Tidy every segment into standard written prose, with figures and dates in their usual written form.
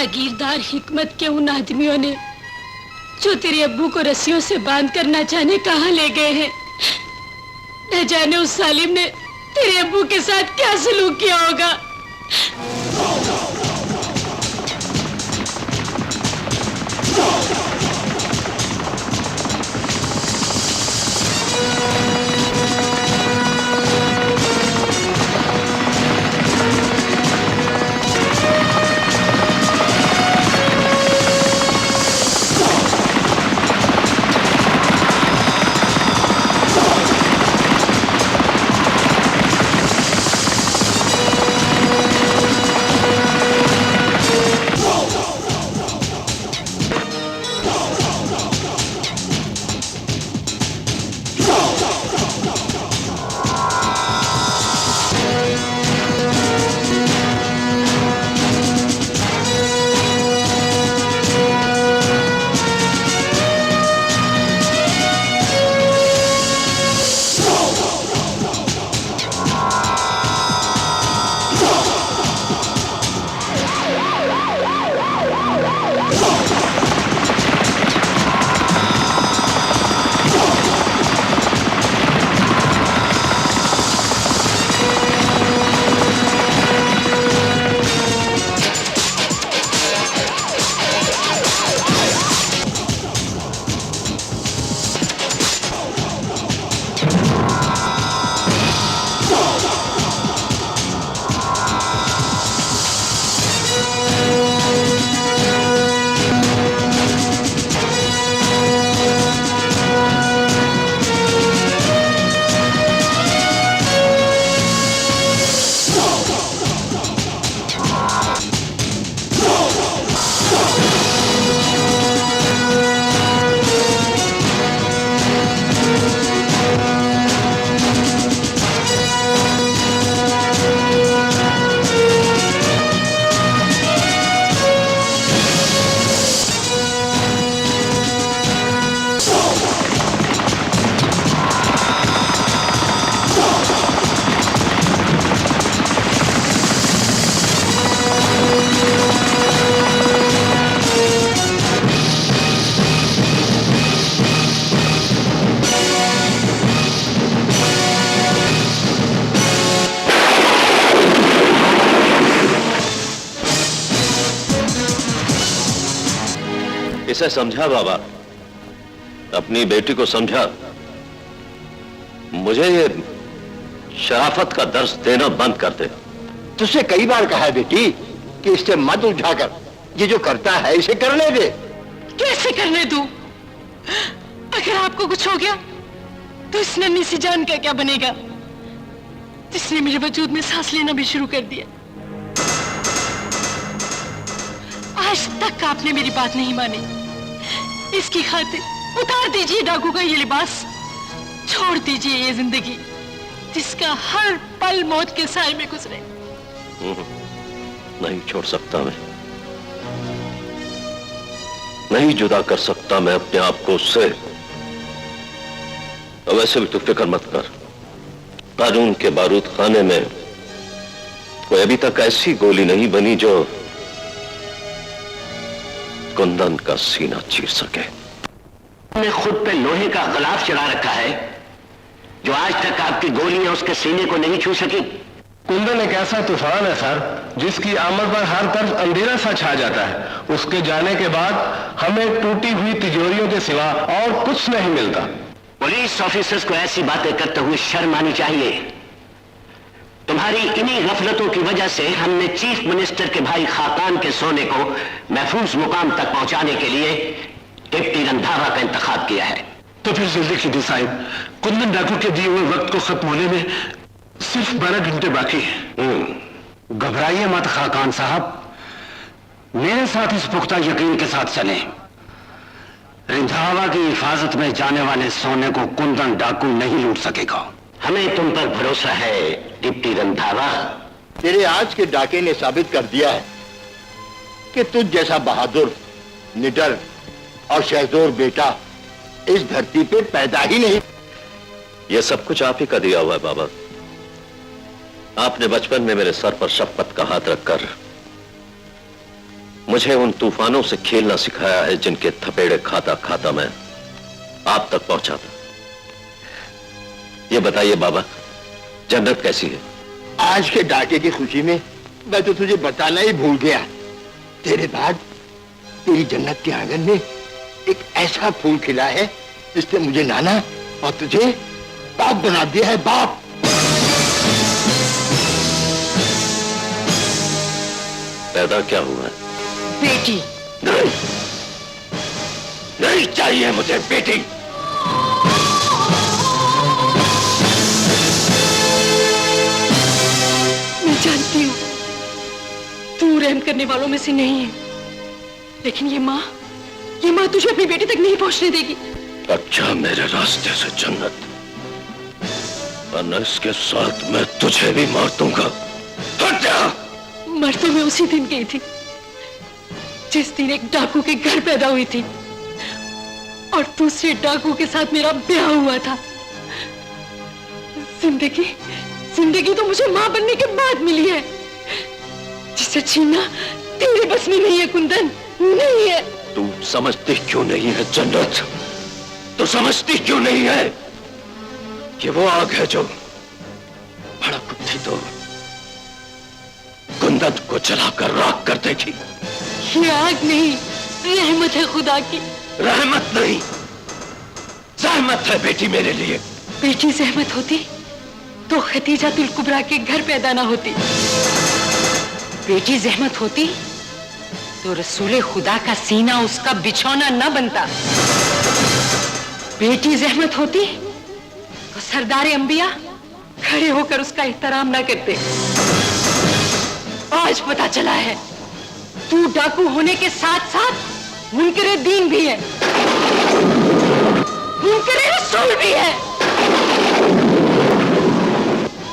जागीरदार हिकमत के उन आदमियों ने जो तेरे अब्बू को रस्सियों से बांध कर न जाने कहां ले गए हैं। न जाने उस सालिम ने तेरे अब्बू के साथ क्या सलूक किया होगा। इसे समझा बाबा, अपनी बेटी को समझा। मुझे ये शराफत का दर्स देना बंद कर दे। तुझसे कई बार कहा है बेटी कि इससे मत उलझाकर, ये जो करता है इसे करने दे। कैसे करने दूं? अगर आपको कुछ हो गया तो इस नन्ही सी जान का क्या बनेगा, जिसने मेरे वजूद में सांस लेना भी शुरू कर दिया। आज तक आपने मेरी बात नहीं मानी। इसकी खातिर उतार दीजिए डाकू का ये लिबास, छोड़ दीजिए ये जिंदगी जिसका हर पल मौत के साए में गुजरे। नहीं छोड़ सकता मैं, नहीं जुदा कर सकता मैं अपने आप को उससे। वैसे भी तू फिक्र मत कर, कानून के बारूद खाने में कोई अभी तक ऐसी गोली नहीं बनी जो कुंदन का सीना चीर सके। ने खुद पे लोहे का गलाफ चढ़ा रखा है जो आज तक आपकी गोलियां उसके सीने को नहीं छू सकी। कुंदन एक ऐसा तूफान है सर, जिसकी आमद पर हर तरफ अंधेरा सा छा जाता है। उसके जाने के बाद हमें टूटी हुई तिजोरियों के सिवा और कुछ नहीं मिलता। पुलिस ऑफिसर्स को ऐसी बातें करते हुए शर्म आनी चाहिए। तुम्हारी इन्हीं गफलतों की वजह से हमने चीफ मिनिस्टर के भाई खाकान के सोने को महफूज मुकाम तक पहुंचाने के लिए डिप्टी रंधावा का इंतखाब किया है। तो फिर जल्दी कीजिए साहिब, कुंदन डाकू के दिए हुए वक्त को खत्म होने में सिर्फ 12 घंटे बाकी है। घबराइए मत खाकान साहब, मेरे साथ इस पुख्ता यकीन के साथ चले। रंधावा की हिफाजत में जाने वाले सोने को कुंदन डाकू नहीं लूट सकेगा। हमें तुम पर भरोसा है डिप्टी रंधावा। तेरे आज के डाके ने साबित कर दिया है कि तुझ जैसा बहादुर, निडर और शहजोर बेटा इस धरती पे पैदा ही नहीं। ये सब कुछ आप ही का दिया हुआ है बाबा। आपने बचपन में मेरे सर पर शपथ का हाथ रखकर मुझे उन तूफानों से खेलना सिखाया है जिनके थपेड़े खाता खाता मैं आप तक पहुंचा था। ये बताइए बाबा, जन्नत कैसी है? आज के डाके की खुशी में मैं तो तुझे बताना ही भूल गया। तेरे बाद तेरी जन्नत के आंगन में एक ऐसा फूल खिला है जिसने मुझे नाना और तुझे बाप बना दिया है, बाप। पैदा क्या हुआ है? बेटी। नहीं, नहीं चाहिए मुझे बेटी। मैं जानती हूँ तू रहम करने वालों में से नहीं है, लेकिन ये माँ तुझे अपनी बेटी तक नहीं पहुंचने देगी। अच्छा, मेरे रास्ते से जन्नत, वरना इसके साथ मैं तुझे भी मार दूंगा। हट जा। मर तो मैं उसी दिन गई थी जिस दिन एक डाकू के घर पैदा हुई थी और दूसरे डाकू के साथ मेरा ब्याह हुआ था। जिंदगी तो मुझे मां बनने के बाद मिली है, जिसे छीनना तेरे बस में नहीं है कुंदन, नहीं है। तू समझती क्यों नहीं है जन्नत? तू समझती क्यों नहीं है कि वो आग है जो भड़क उठी तो कुंदन को जलाकर राख कर देगी। ये आग नहीं, रहमत है खुदा की। रहमत नहीं, जहमत है बेटी मेरे लिए। बेटी जहमत होती तो खतीजा तुल कुबरा के घर पैदा ना होती। बेटी जहमत होती तो रसूले खुदा का सीना उसका बिछौना न बनता। बेटी जहमत होती तो सरदारे अंबिया खड़े होकर उसका एहतराम ना करते। आज पता चला है तू डाकू होने के साथ साथ मुनकरे दीन भी है, मुनकरे रसूल भी है,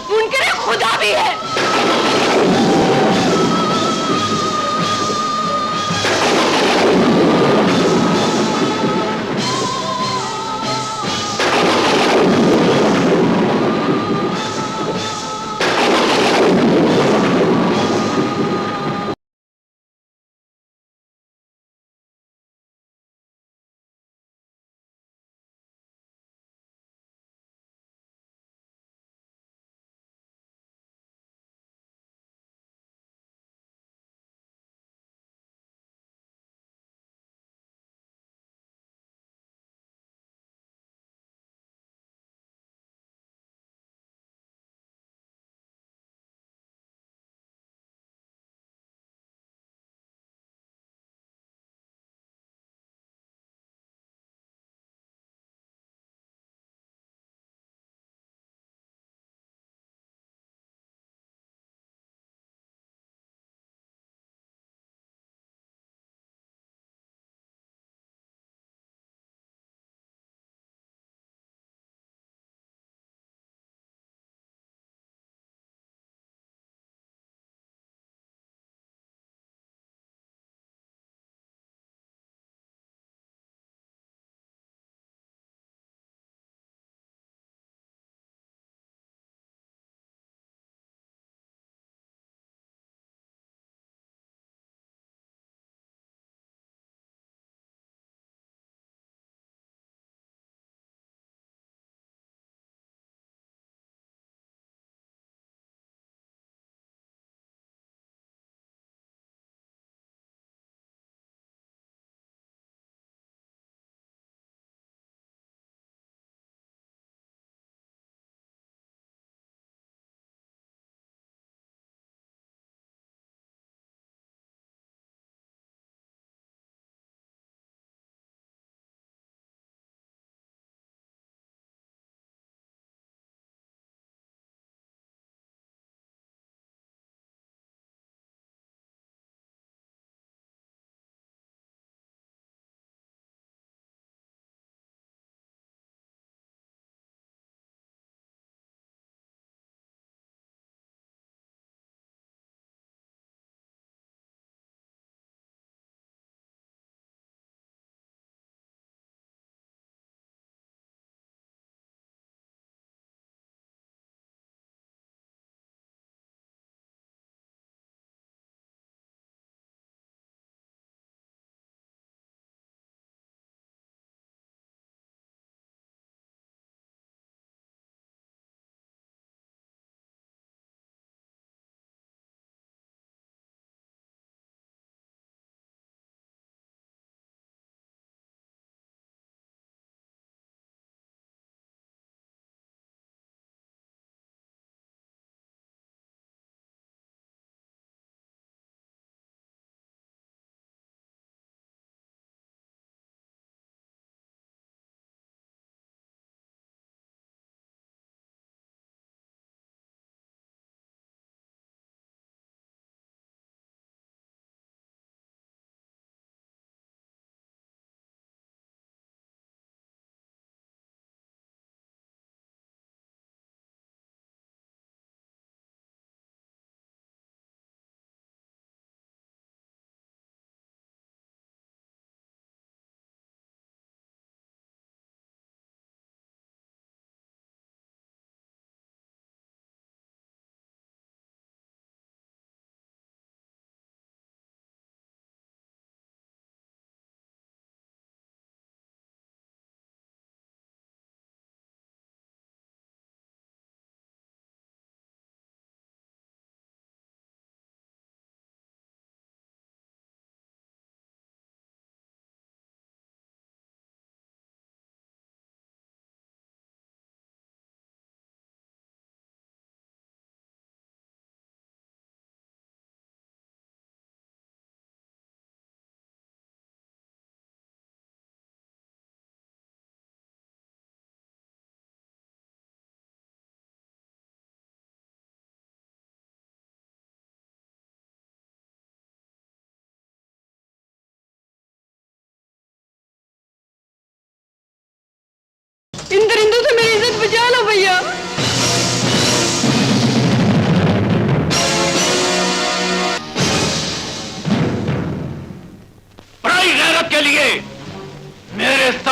मुनकरे खुदा भी है।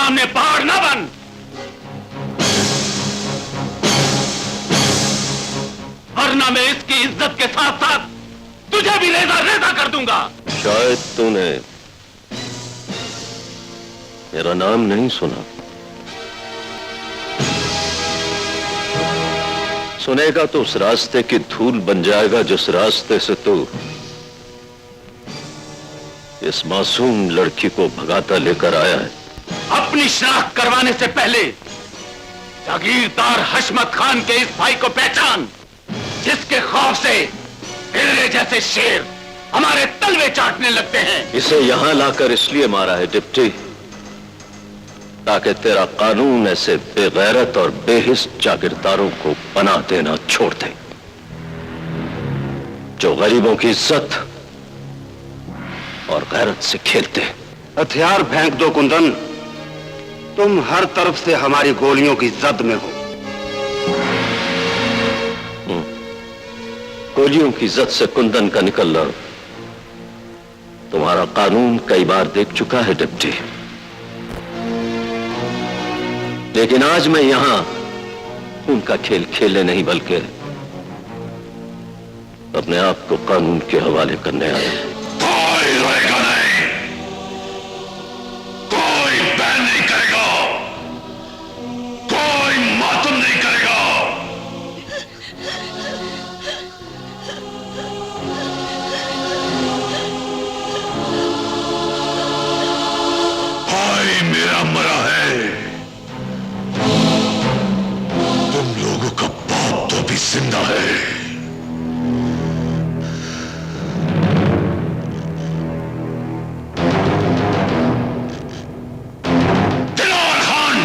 सामने पहाड़ ना बन। वरना मैं इसकी इज्जत के साथ साथ तुझे भी रेजा रेजा कर दूंगा। शायद तूने मेरा नाम नहीं सुना। सुनेगा तो उस रास्ते की धूल बन जाएगा जिस रास्ते से तू इस मासूम लड़की को भगाता लेकर आया है। अपनी शनाख्त करवाने से पहले जागीरदार हशमत खान के इस भाई को पहचान, जिसके खौफ से तेरे जैसे शेर हमारे तलवे चाटने लगते हैं। इसे यहां लाकर इसलिए मारा है डिप्टी, ताकि तेरा कानून ऐसे बेगैरत और बेहिस जागीरदारों को पनाह देना छोड़ दे, जो गरीबों की इज्जत और गैरत से खेलते। हथियार फेंक दो कुंदन, तुम हर तरफ से हमारी गोलियों की जद में हो। गोलियों की जद से कुंदन का निकलना तुम्हारा कानून कई बार देख चुका है डिप्टी, लेकिन आज मैं यहां उनका खेल खेलने नहीं बल्कि अपने आप को कानून के हवाले करने आया। कोई रोएगा नहीं, कोई बैन नहीं करेगा, कोई मातम नहीं करेगा। भाई मेरा मरा है, तुम लोगों का बाप तो भी जिंदा है। दिलावर खान,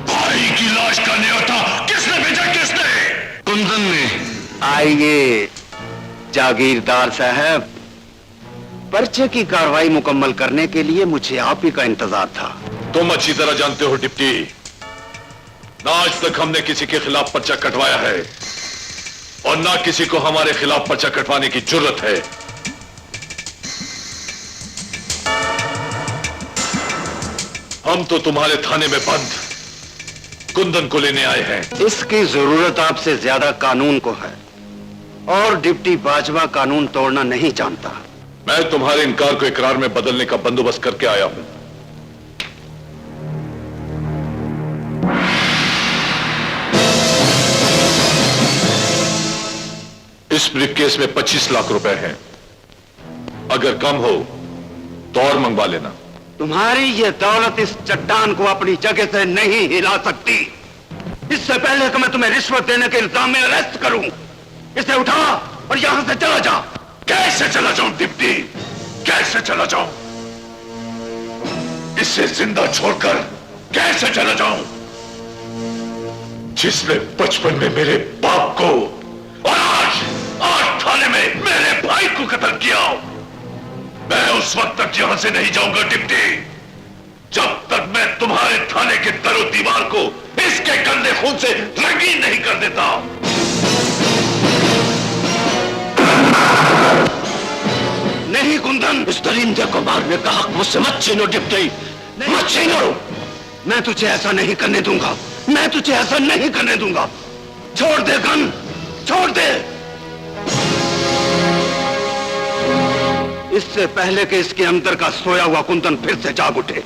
भाई की लाश का न्योता किसने भेजा? किसने? कुंदन ने। आइए जागीरदार साहब, पर्चे की कार्रवाई मुकम्मल करने के लिए मुझे आप ही का इंतजार था। तुम अच्छी तरह जानते हो डिप्टी, ना आज तक हमने किसी के खिलाफ पर्चा कटवाया है और ना किसी को हमारे खिलाफ पर्चा कटवाने की जरूरत है। हम तो तुम्हारे थाने में बंद कुंदन को लेने आए हैं। इसकी जरूरत आपसे ज्यादा कानून को है, और डिप्टी बाजवा कानून तोड़ना नहीं जानता। मैं तुम्हारे इनकार को इकरार में बदलने का बंदोबस्त करके आया हूं। इस ब्रीफकेस में 25 लाख रुपए हैं, अगर कम हो तो और मंगवा लेना। तुम्हारी ये दौलत इस चट्टान को अपनी जगह से नहीं हिला सकती। इससे पहले कि मैं तुम्हें रिश्वत देने के इल्जाम में अरेस्ट करूं, इसे उठा और यहां से चला जा। कैसे चला जाऊं डिप्टी, कैसे चला जाऊं? इसे जिंदा छोड़कर कैसे चला जाऊं, जिसने बचपन में मेरे बाप को और आज थाने में मेरे भाई को कत्ल किया। मैं उस वक्त तक यहां से नहीं जाऊंगा डिप्टी, जब तक मैं तुम्हारे थाने के दरो दीवार को इसके गंदे खून से रंगीन नहीं कर देता। नहीं कुंदन, इस दरिंदे को मारने का हक मुझसे मत छीनो डिप्टी, मत छीनो। मैं तुझे ऐसा नहीं करने दूंगा, मैं तुझे ऐसा नहीं करने दूंगा। छोड़ दे गन, छोड़ दे। इससे पहले कि इसके अंदर का सोया हुआ कुंदन फिर से जाग उठे,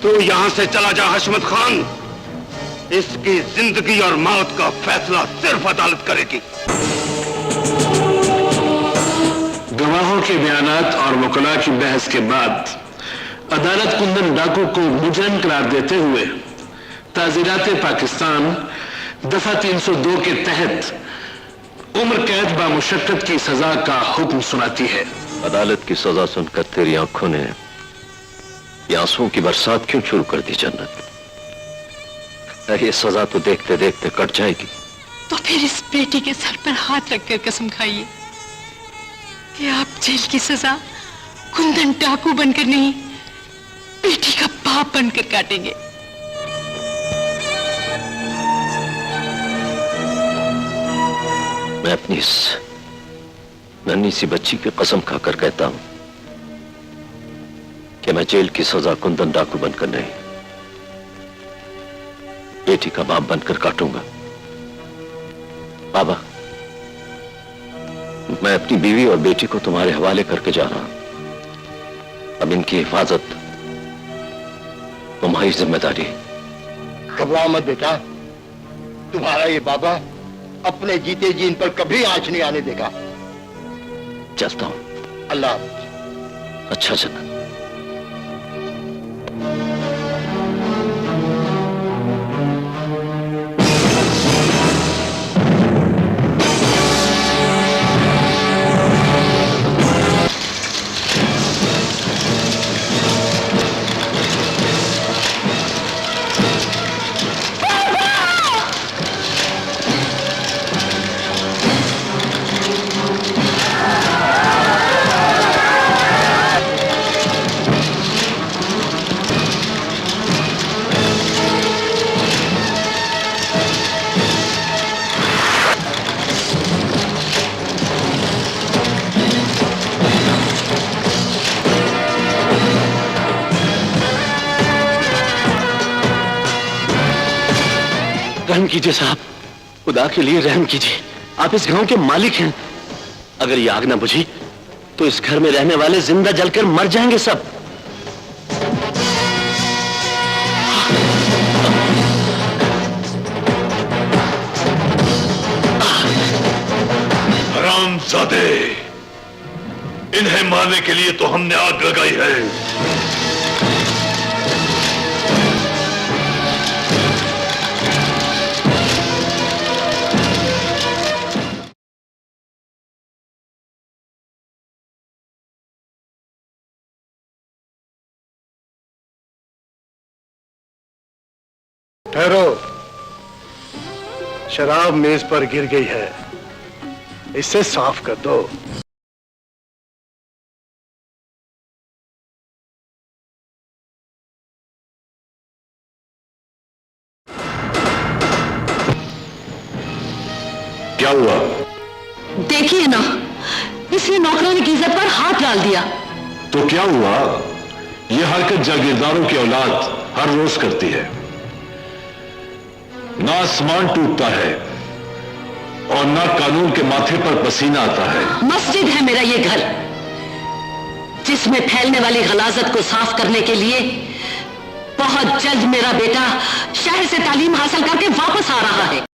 तू यहां से चला जा हशमत खान। इसकी जिंदगी और मौत का फैसला सिर्फ अदालत करेगी। गवाहों के बयानात और वकला की बहस के बाद अदालत कुंदन डाकू को मुजरिम करार देते हुए ताज़ीरात पाकिस्तान दफा 302 के तहत उम्र कैद बामुशक्कत की सजा का हुक्म सुनाती है। अदालत की सजा सुनकर तेरी आंखों ने ये आंसुओं की बरसात क्यों शुरू कर दी जन्नत? ये सजा तो देखते देखते कट जाएगी। तो फिर इस बेटी के सर पर हाथ रखकर कसम खाइए कि आप जेल की सजा कुंदन डाकू बनकर नहीं, बेटी का बाप बनकर काटेंगे। मैं अपनी इस नन्ही सी बच्ची की कसम खाकर कहता हूं कि मैं जेल की सजा कुंदन डाकू बनकर नहीं, बेटी का बाप बनकर काटूंगा। बाबा, मैं अपनी बीवी और बेटी को तुम्हारे हवाले करके जा रहा हूं। अब इनकी हिफाजत तुम्हारी जिम्मेदारी है। घबराओ मत बेटा, तुम्हारा ये बाबा अपने जीते जी इन पर कभी आंच नहीं आने देगा। चलता हूं। अल्लाह हाफिज। अच्छा जन्नत। रहम कीजिए साहब, खुदा के लिए रहम कीजिए। आप इस गांव के मालिक हैं। अगर ये आग ना बुझी तो इस घर में रहने वाले जिंदा जलकर मर जाएंगे सब। हरामजादे, इन्हें मारने के लिए तो हमने आग लगाई है। ठहरो, शराब मेज पर गिर गई है, इसे साफ कर दो। क्या हुआ? देखिए ना, इसने नौकरानी की इज्जत पर हाथ डाल दिया। तो क्या हुआ? यह हरकत जागीरदारों की औलाद हर रोज करती है। ना आसमान टूटता है और ना कानून के माथे पर पसीना आता है। मस्जिद है मेरा ये घर, जिसमें फैलने वाली गलाजत को साफ करने के लिए बहुत जल्द मेरा बेटा शहर से तालीम हासिल करके वापस आ रहा है।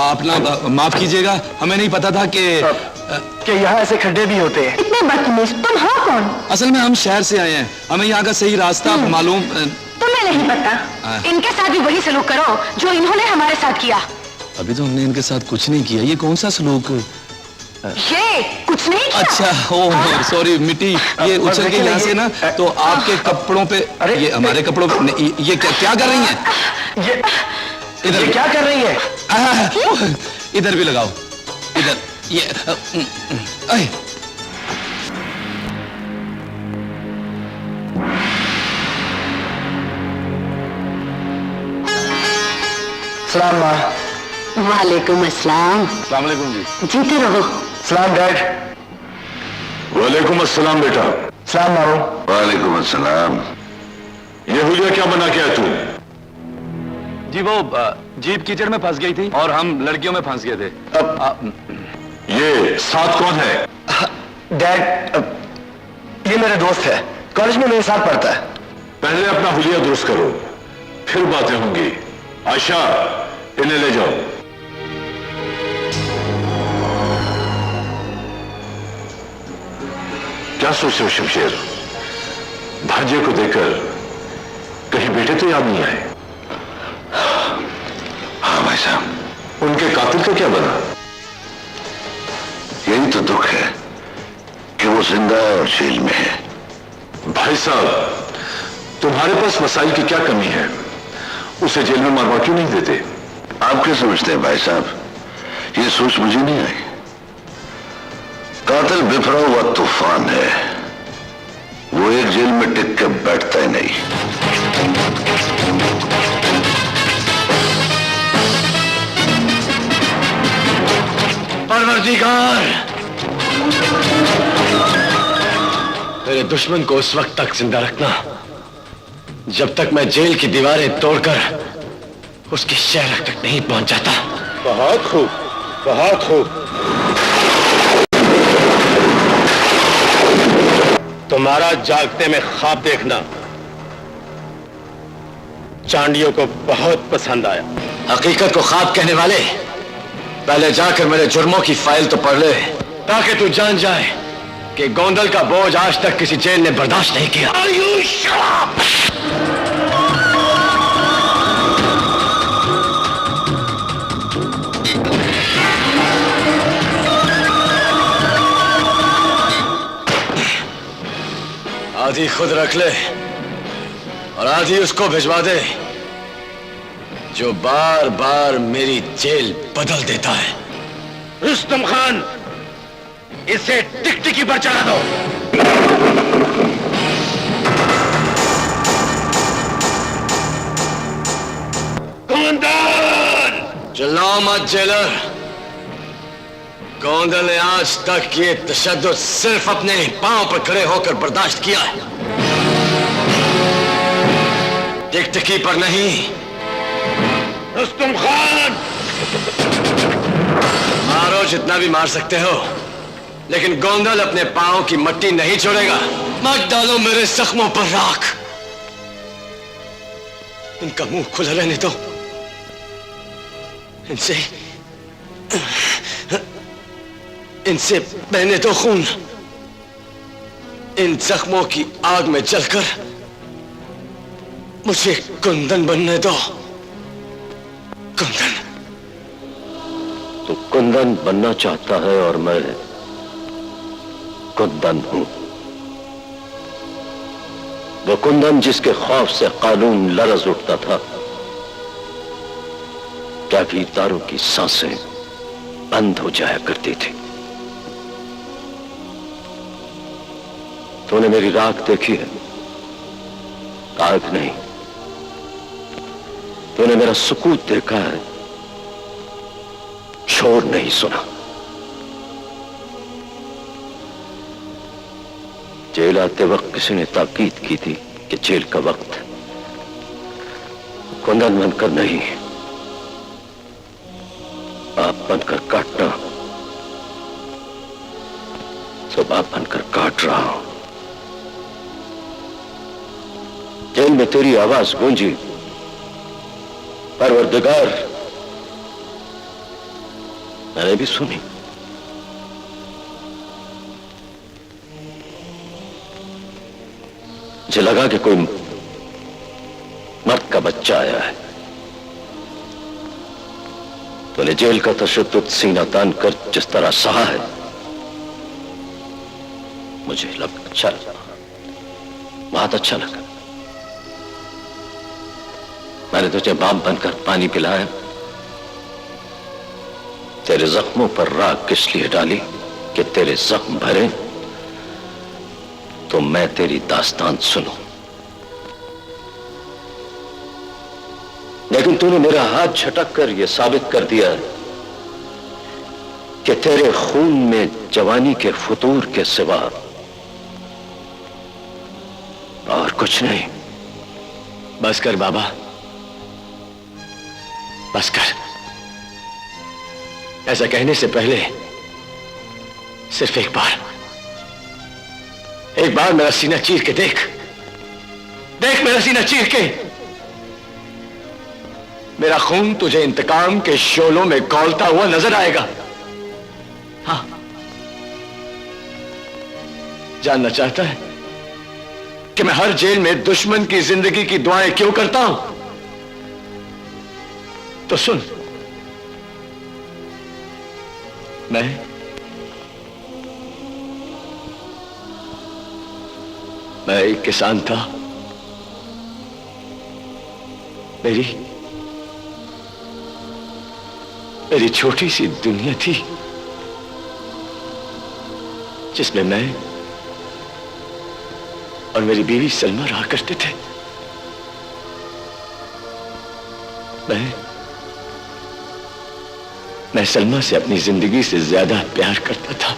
आप ना माफ कीजिएगा, हमें नहीं पता था कि यहाँ ऐसे खड्डे भी होते हैं। इतने बदतमीज, तुम हो कौन? असल में हम शहर से आए हैं, हमें यहाँ का सही रास्ता मालूम। तुम्हें नहीं पता? इनके साथ भी वही सलूक करो जो इन्होंने हमारे साथ किया। अभी तो हमने इनके साथ कुछ नहीं किया, ये कौन सा सलूक? ये कुछ नहीं किया। अच्छा, ओह सॉरी मिट्टी, ये उछल के यहाँ से ना तो आपके कपड़ों पे, ये हमारे कपड़ों पे, ये क्या कर रही हैं? इधर क्या कर रही है? इधर भी लगाओ, इधर ये सलाम माँ। वालेकुम अस्सलाम। अस्सलाम वालेकुम जी। जीते रहो। सलाम डैड। वालेकुम अस्सलाम बेटा। सलाम मामू। वालेकुम अस्सलाम। ये हुलिया क्या बना के आया तू? जी वो जीप कीचड़ में फंस गई थी और हम लड़कियों में फंस गए थे। ये साथ कौन है? डैड, ये मेरा दोस्त है, कॉलेज में मेरे साथ पढ़ता है। पहले अपना हुलिया दुरुस्त करो, फिर बातें होंगी। आयशा, इन्हें ले जाओ। क्या सोच रहे हो शमशेर? भांजे को देखकर कहीं बेटे तो याद नहीं आए? हाँ भाई साहब। उनके कातिल का क्या बना? यही तो दुख है कि वो जिंदा है और जेल में है। भाई साहब, तुम्हारे पास वसाइल की क्या कमी है? उसे जेल में मरवा क्यों नहीं देते? आप क्या समझते हैं भाई साहब? ये सोच मुझे नहीं आई। कातिल बिफरा हुआ तूफान है, वो एक जेल में टिक के बैठता ही नहीं। परवरदिगार, मेरे दुश्मन को उस वक्त तक जिंदा रखना जब तक मैं जेल की दीवारें तोड़कर उसकी शहर तक नहीं पहुंच जाता। बहुत खूब, बहुत खूब। तुम्हारा जागते में ख्वाब देखना चांडियों को बहुत पसंद आया। हकीकत को ख्वाब कहने वाले पहले जाकर मेरे जुर्मों की फाइल तो पढ़ ले, ताकि तू जान जाए कि गोंदल का बोझ आज तक किसी जेल ने बर्दाश्त नहीं किया। आधी खुद रख ले और आधी उसको भिजवा दे जो बार बार मेरी जेल बदल देता है। रुस्तम खान, इसे टिकटिकी पर चढ़ा दो। गोंदल! चिल्लाओ मत जेलर। गोंदल ने आज तक ये तशद्दुद सिर्फ अपने पांव पर खड़े होकर बर्दाश्त किया है, टिकटिकी पर नहीं। रुस्तम खान! मारो जितना भी मार सकते हो, लेकिन गोंदल अपने पांव की मट्टी नहीं छोड़ेगा। मत डालो मेरे जख्मों पर राख। इनका मुंह खुला रहने दो। इनसे बहने दो खून। इन जख्मों की आग में जलकर मुझे कुंदन बनने दो। कुंदन। तो कुंदन बनना चाहता है और मैं कुंदन हूं। वो कुंदन जिसके खौफ से कानून लरज उठता था, जागीरदारों की सांसें बंद हो जाया करती थी। तूने मेरी राख देखी है, आग नहीं। तूने मेरा सुकूत देखा है, शोर नहीं सुना। जेल आते वक्त किसी ने ताकीद की थी कि जेल का वक्त कुंदन बनकर नहीं, बाप बनकर काटना। तो बाप बनकर काट रहा हूं। जेल में तेरी आवाज गूंजी, परवरदिगार, मैंने भी सुनी। मुझे लगा कि कोई मर्द का बच्चा आया है। तूने जेल का तशद्दुद सीना तान कर जिस तरह सहा है, मुझे अच्छा लगा, बहुत अच्छा लगा। मैंने तुझे बाप बनकर पानी पिलाया, तेरे जख्मों पर राख किस लिए डाली कि तेरे जख्म भरे तो मैं तेरी दास्तान सुनूं। लेकिन तूने मेरा हाथ झटक कर यह साबित कर दिया कि तेरे खून में जवानी के फतूर के सिवा और कुछ नहीं। बस कर बाबा, बस कर। ऐसा कहने से पहले सिर्फ एक बार मेरा सीना चीर के देख मेरा सीना चीर के। मेरा खून तुझे इंतकाम के शोलों में खौलता हुआ नजर आएगा। हाँ, जानना चाहता है कि मैं हर जेल में दुश्मन की जिंदगी की दुआएं क्यों करता हूं? तो सुन, मैं एक किसान था। मेरी छोटी सी दुनिया थी जिसमें मैं और मेरी बीवी सलमा रहा करते थे। मैं सलमा से अपनी जिंदगी से ज्यादा प्यार करता था।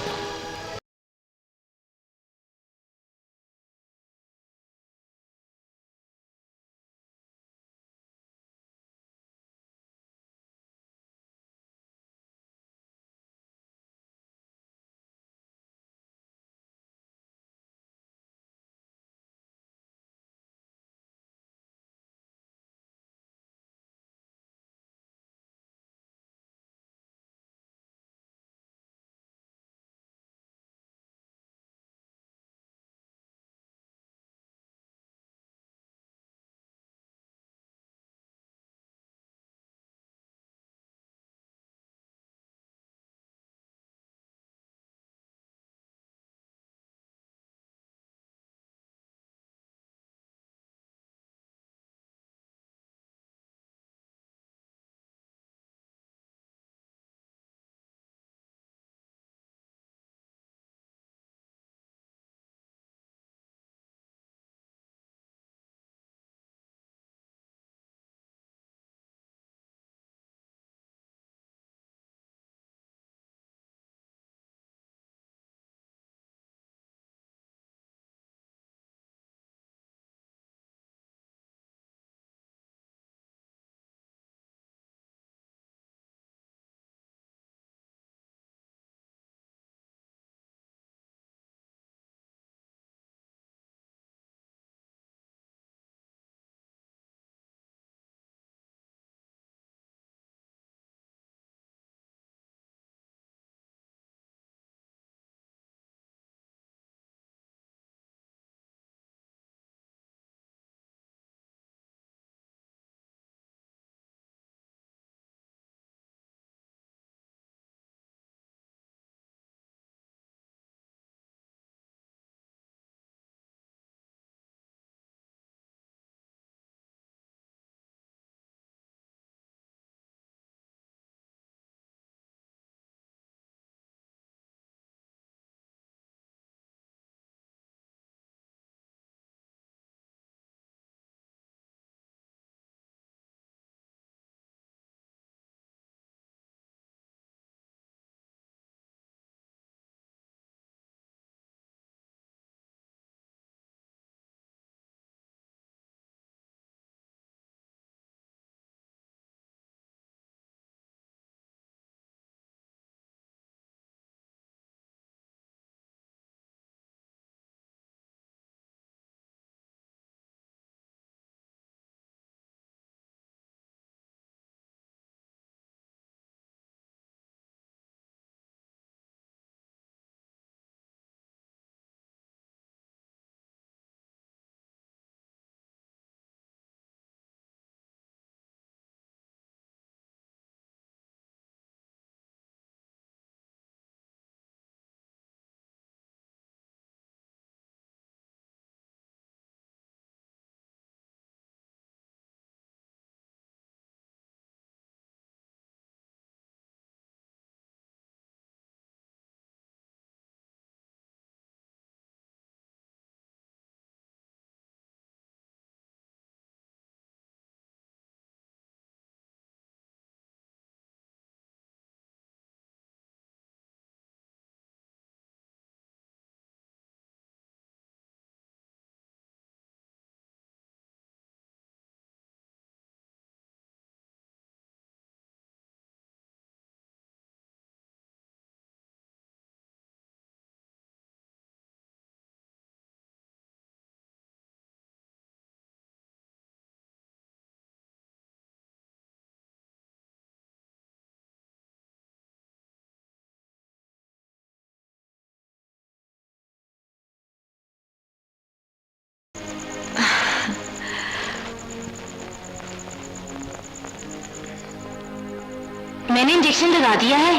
मैंने इंजेक्शन लगा दिया है,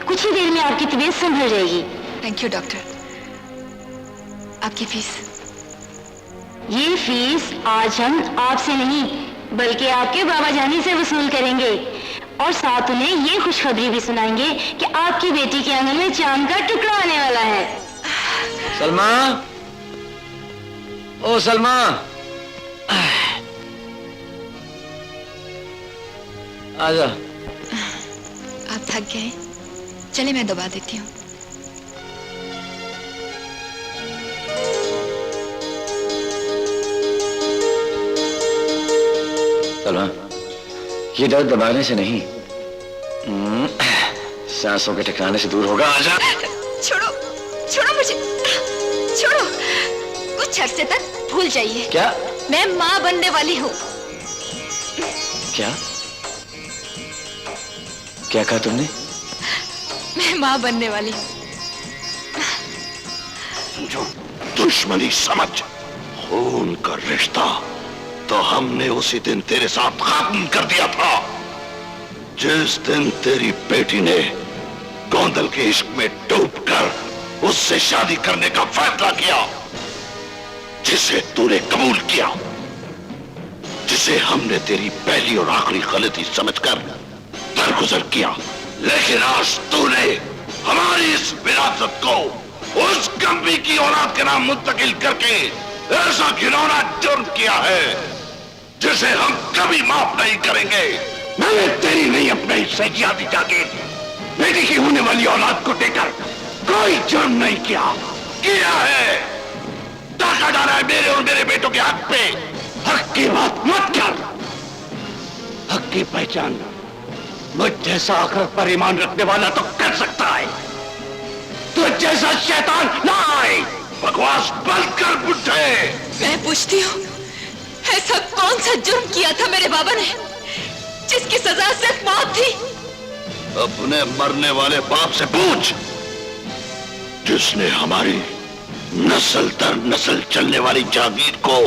कुछ ही देर में आपकी तबीयत संभल जाएगी। Thank you doctor. आपकी फीस? ये फीस आज हम आपसे नहीं बल्कि आपके बाबा जानी से वसूल करेंगे और साथ उन्हें ये खुशखबरी भी सुनाएंगे कि आपकी बेटी के आंगन में चांद का टुकड़ा आने वाला है। सलमा, ओ सलमा, आजा। आप थक गए, चले मैं दबा देती हूँ। सलमा, ये दर्द दबाने से नहीं, सांसों के ठिकाने से दूर होगा। आजा। छोड़ो, छोड़ो मुझे, छोड़ो। कुछ अरसे तक भूल जाइए। क्या? मैं माँ बनने वाली हूँ। क्या? क्या कहा तुमने? मैं माँ बनने वाली हूँ। जो दुश्मनी समझ खून का रिश्ता तो हमने उसी दिन तेरे साथ खत्म कर दिया था, जिस दिन तेरी बेटी ने गोंदल के इश्क में डूबकर उससे शादी करने का फैसला किया, जिसे तूने कबूल किया, जिसे हमने तेरी पहली और आखिरी गलती समझकर दरगुजर किया। लेकिन आज तूने हमारी इस विरासत को उस कम्बी की औलाद के नाम मुंतकिल करके ऐसा घिनौना जुर्म किया है जिसे हम कभी माफ नहीं करेंगे। मैंने तेरी नहीं अपने हिस्से की आधी जागीर बेटी की होने वाली औलाद को देकर कोई जुर्म नहीं किया है। डाका डाला है मेरे और मेरे बेटों के हक पे। हक की बात मत कर। हक की पहचान मुझ जैसा आखिरत पर ईमान रखने वाला तो कर सकता है, तो जैसा शैतान ना आए। बकवास बंद कर बुड्ढे। मैं पूछती हूँ, ऐसा कौन सा जुर्म किया था मेरे बाबा ने जिसकी सजा सिर्फ मौत थी? अपने मरने वाले बाप से पूछ, जिसने हमारी नस्ल दर नस्ल चलने वाली जागीर को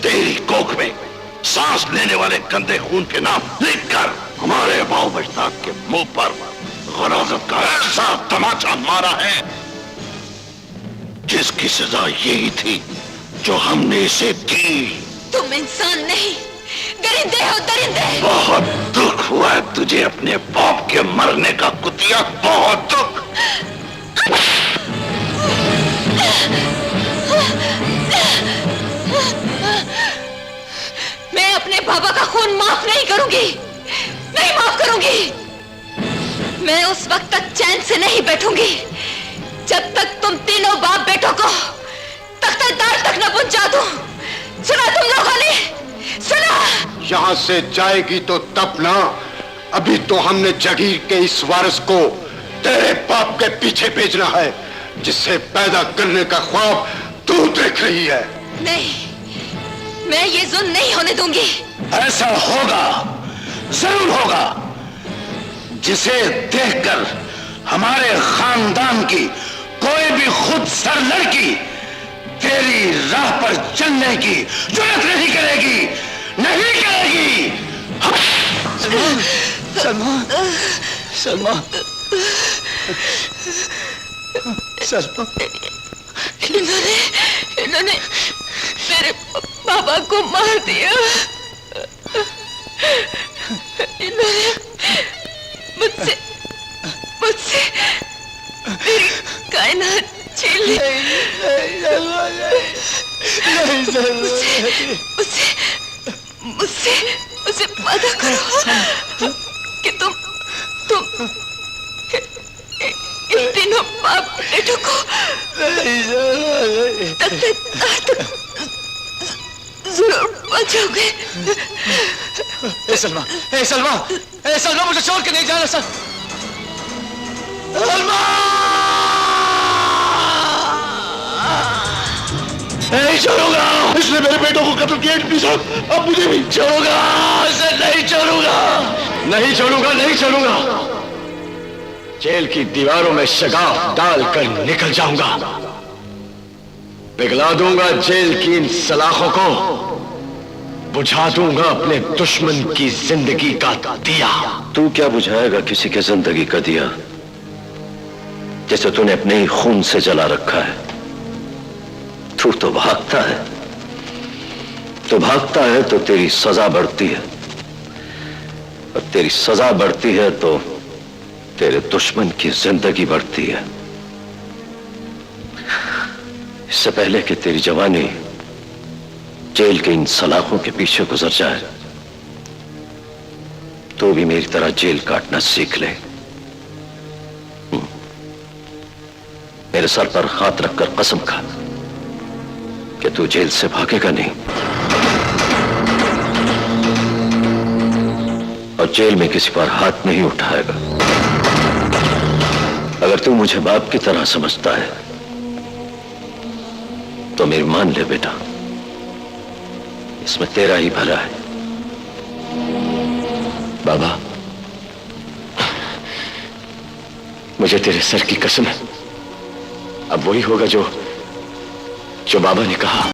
तेरी कोख में सांस लेने वाले गंदे खून के नाम लिखकर हमारे बाऊ बजदाद के मुंह पर गराजत का ऐसा तमाचा मारा है जिसकी सजा यही थी जो हमने इसे दी। तुम इंसान नहीं, दरिंदे हो, दरिंदे। बहुत दुख हुआ है तुझे अपने बाप के मरने का कुतिया, बहुत दुख। मैं अपने बाबा का खून माफ नहीं करूंगी, नहीं माफ करूंगी। मैं उस वक्त तक चैन से नहीं बैठूंगी जब तक तुम तीनों बाप बेटों को तख्तेदार तक न पहुंचा दूं। सुना तुम लोगों ने? सुना? यहाँ से जाएगी तो तब ना, अभी तो हमने जागीर के इस वारिस को तेरे बाप के पीछे भेजना है, जिसे पैदा करने का ख्वाब तू देख रही है। नहीं, मैं ये जुल्म नहीं होने दूंगी। ऐसा होगा, जरूर होगा, जिसे देखकर हमारे खानदान की कोई भी खुद सर लड़की तेरी राह पर चलने की जुर्रत नहीं करेगी, नहीं करेगी। सलमा, सलमा, सलमा, इन्होंने मेरे बाबा को मार दिया। इन्होंने मुझसे मेरी कायनात छीन ली। मुझसे वादा करो कि तुम इन तीनों बाप बेटों को जरूर बचाओगे। सलमा, सलमा, सलमा, मुझे छोड़ के नहीं जाना सर। सलमा, नहीं छोड़ूंगा। इसने मेरे बेटों को कत्ल किया, अब मुझे भी छोड़ूंगा, इसे नहीं छोड़ूंगा, नहीं छोड़ूंगा, नहीं छोड़ूंगा। जेल की दीवारों में शगाफ डालकर निकल जाऊंगा, पिघला दूंगा जेल की इन सलाखों को, बुझा दूंगा अपने दुश्मन की जिंदगी का दिया। तू क्या बुझाएगा किसी के जिंदगी का दिया जैसे तूने अपने ही खून से जला रखा है? तू तो भागता है, तो भागता है तो तेरी सजा बढ़ती है, और तेरी सजा बढ़ती है तो तेरे दुश्मन की जिंदगी बढ़ती है। इससे पहले कि तेरी जवानी जेल के इन सलाखों के पीछे गुजर जाए, तो भी मेरी तरह जेल काटना सीख ले। मेरे सर पर हाथ रखकर कसम खा कि तू जेल से भागेगा नहीं, और जेल में किसी पर हाथ नहीं उठाएगा। अगर तू मुझे बाप की तरह समझता है तो मेरी मान ले बेटा, इसमें तेरा ही भला है। बाबा, मुझे तेरे सर की कसम है, अब वही होगा जो बाबा ने कहा।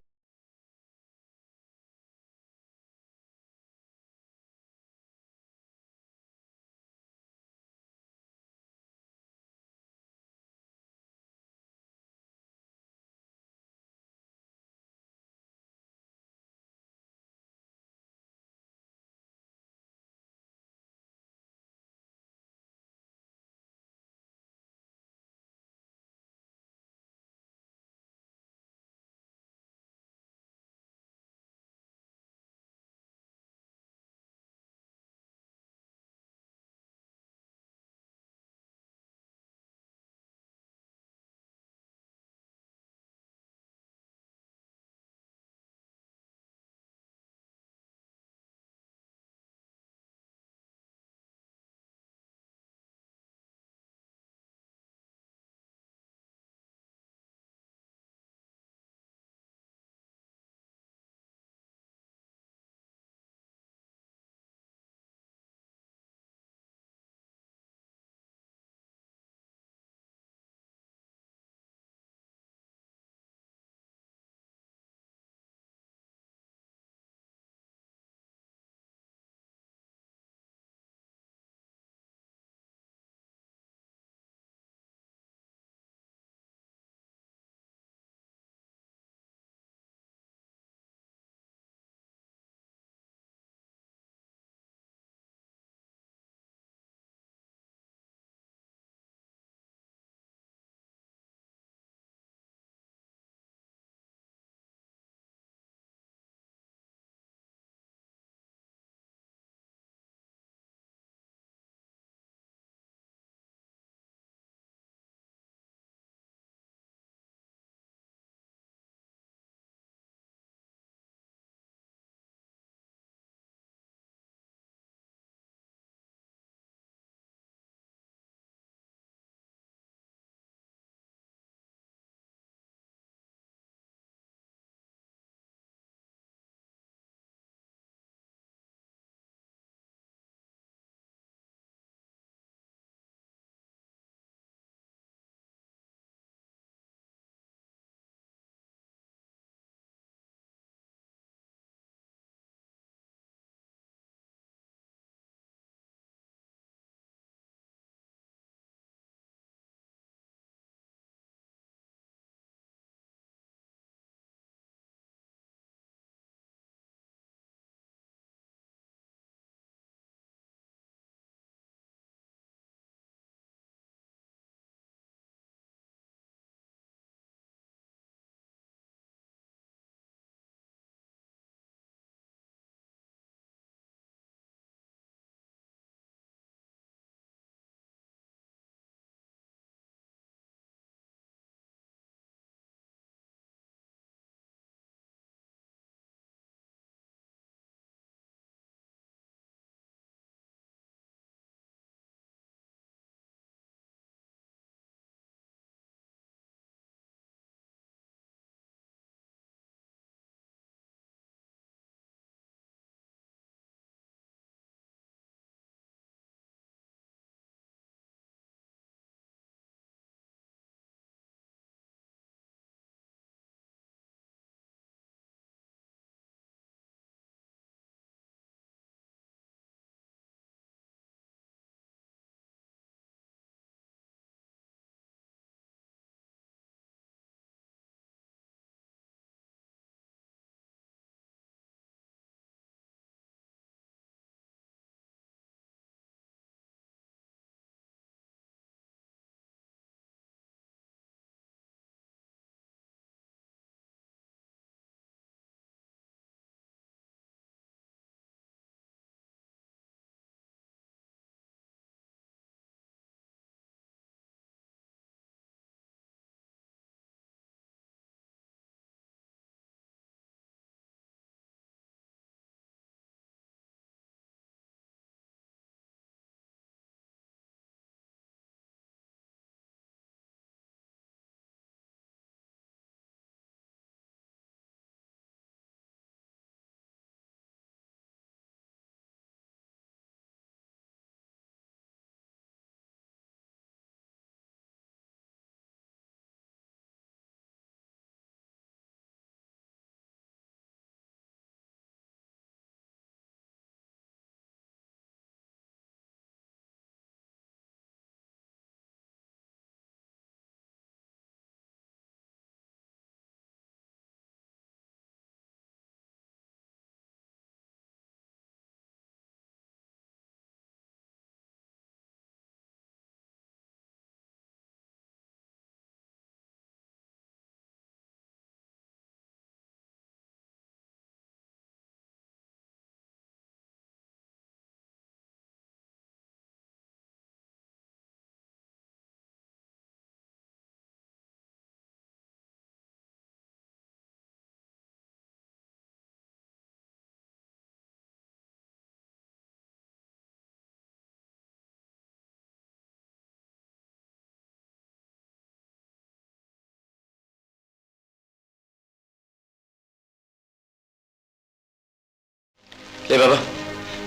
ले बाबा,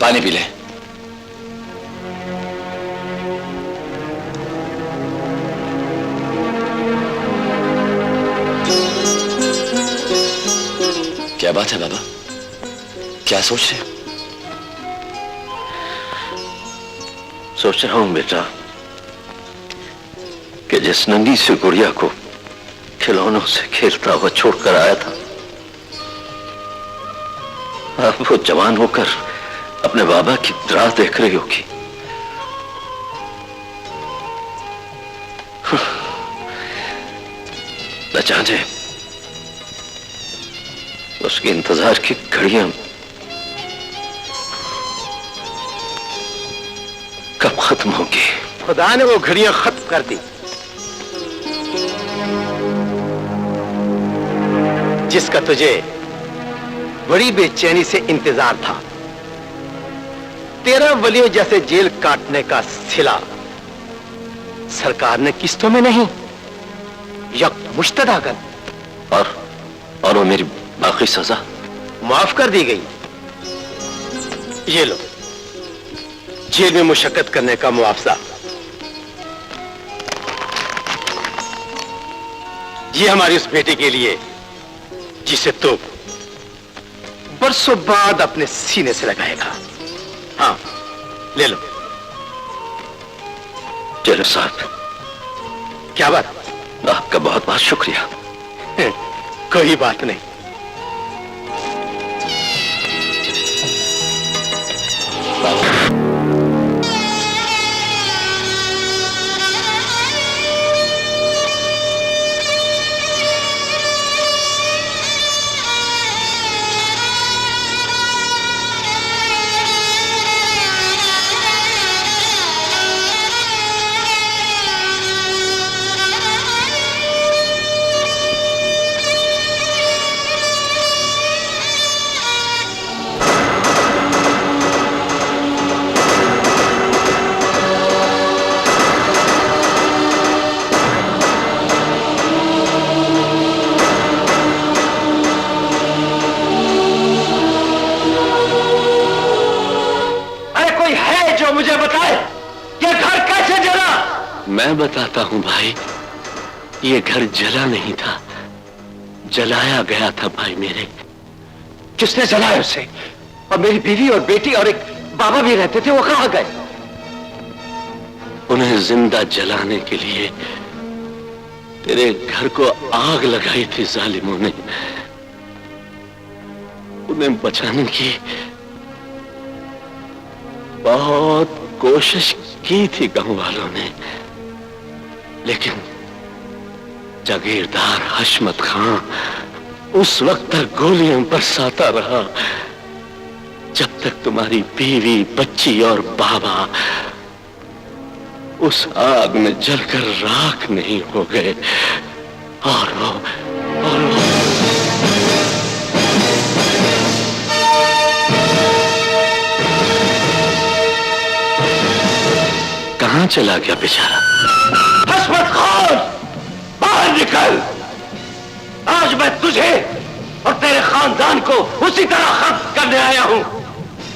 पानी पी ले। क्या बात है बाबा, क्या सोच रहे? सोच रहा हूं बेटा कि जिस नंगी सी गुड़िया को खिलौनों से खेलता हुआ छोड़कर आया था, अब वो जवान होकर अपने बाबा की राह देख रही होगी। न जाने उसके इंतजार की घड़ियां कब खत्म होगी। खुदा ने वो घड़ियां खत्म कर दी जिसका तुझे बड़ी बेचैनी से इंतजार था। 13 वलियों जैसे जेल काटने का सिला सरकार ने किस्तों में नहीं, यकमुश्त अदा कर। और वो मेरी बाकी सजा माफ कर दी गई। ये लो, जेल में मुशक्कत करने का मुआवजा। ये हमारी उस बेटे के लिए जिसे तू बरसों बाद अपने सीने से लगाएगा। हाँ, ले लो। चलो साहब। क्या बात? आपका बहुत बहुत शुक्रिया। कोई बात नहीं। मुझे बताए ये घर कैसे जला? मैं बताता हूं भाई, ये घर जला नहीं था, जलाया गया था भाई मेरे। किसने जलाया उसे? और मेरी बीवी और बेटी और एक बाबा भी रहते थे, वो कहां गए? उन्हें जिंदा जलाने के लिए तेरे घर को आग लगाई थी जालिमों ने। उन्हें बचाने की बहुत कोशिश की थी गांव वालों ने, लेकिन जागीरदार हशमत खां उस वक्त तक गोलियां बरसाता रहा जब तक तुम्हारी बीवी, बच्ची और बाबा उस आग में जलकर राख नहीं हो गए। और वो कहां चला गया बेचारा? हशमत खान, बाहर निकल। आज मैं तुझे और तेरे खानदान को उसी तरह खत्म करने आया हूं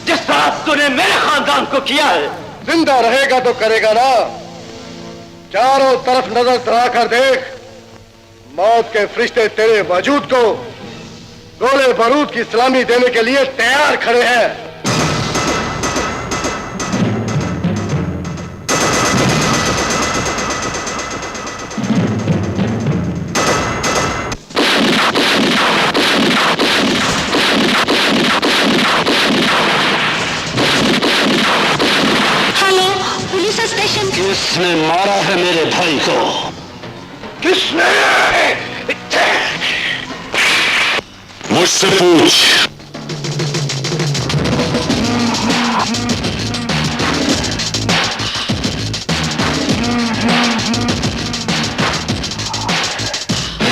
जिस तरह तूने मेरे खानदान को किया है। जिंदा रहेगा तो करेगा ना। चारों तरफ नजर चढ़ा कर देख, मौत के फरिश्ते तेरे वजूद को गोले बारूद की सलामी देने के लिए तैयार खड़े हैं। किसने मारा है मेरे भाई को? किसने? मुझसे पूछ।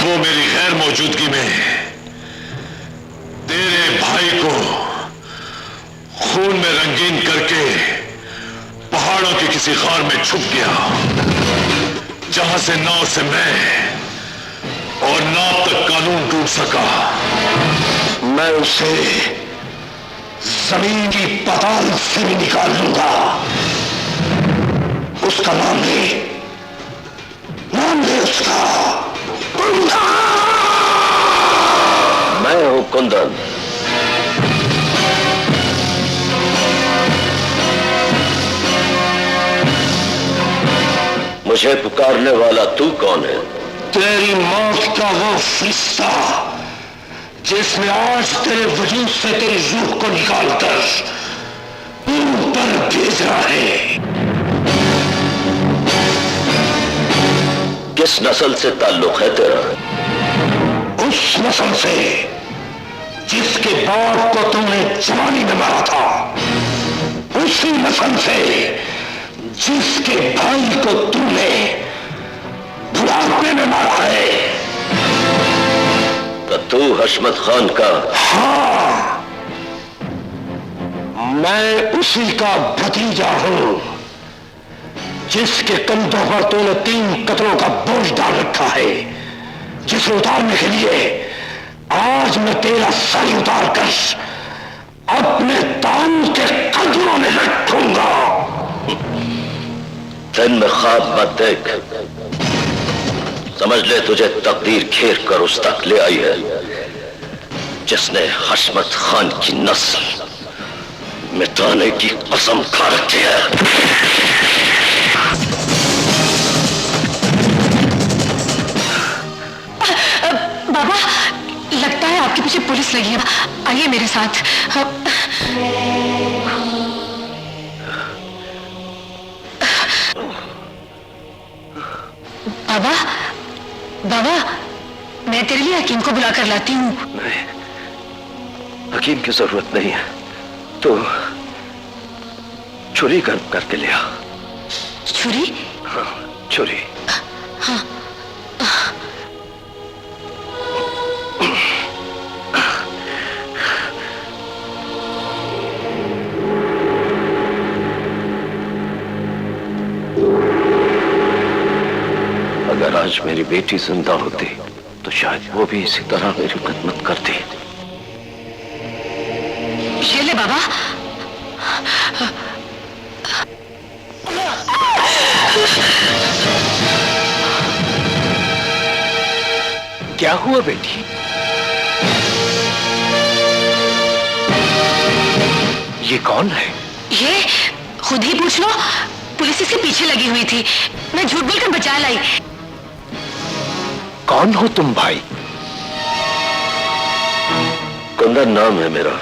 वो मेरी गैर मौजूदगी में तेरे भाई को खून में रंगीन करके पहाड़ों के किसी खार में छुप गया, जहां से ना उसे मैं और ना अब तक कानून ढूंढ सका। मैं उसे जमीन की पाताल से भी निकाल लूंगा। उसका नाम ले उसका कुंदन। मैं हूं कुंदन। मुझे पुकारने वाला तू कौन है? तेरी मौत का वो फरिश्ता जिसने आज तेरे वजूद से तेरी रूह को निकालकर ऊपर भेजा है। किस नस्ल से ताल्लुक है तेरा? उस नस्ल से जिसके बाप को तुमने जवानी में मारा था, उसी नस्ल से जिसके भाई को तुमने बुढ़ापे में मारा है। तो तू हशमत खान का? हाँ, मैं उसी का भतीजा हूं जिसके कंधों पर तूने 3 कत्लों का बोझ डाल रखा है, जिसे उतारने के लिए आज मैं तेरा सर उतार कर अपने तान के कदमों में रखूंगा। दिन में ख्वाब मत देख, समझ ले तुझे तकदीर घेर कर उस तक ले आई है जिसने हशमत खान की नस्ल मिटाने की कसम खा रखी है। बाबा, लगता है आपके पीछे पुलिस लगी है। आइए मेरे साथ। बाबा, बाबा, मैं तेरे लिए हकीम को बुलाकर लाती हूँ। नहीं, हकीम की जरूरत नहीं है। तो छुरी गर्म करके लिया। छुरी? हाँ, छुरी। हाँ। अगर आज मेरी बेटी जिंदा होती तो शायद वो भी इसी तरह मेरी खिदमत करती। ये ले बाबा। क्या हुआ बेटी? ये कौन है? ये खुद ही पूछ लो। पुलिस इसके पीछे लगी हुई थी, मैं झूठ बोलकर बचा लाई। कौन हो तुम भाई? कुंदन नाम है मेरा।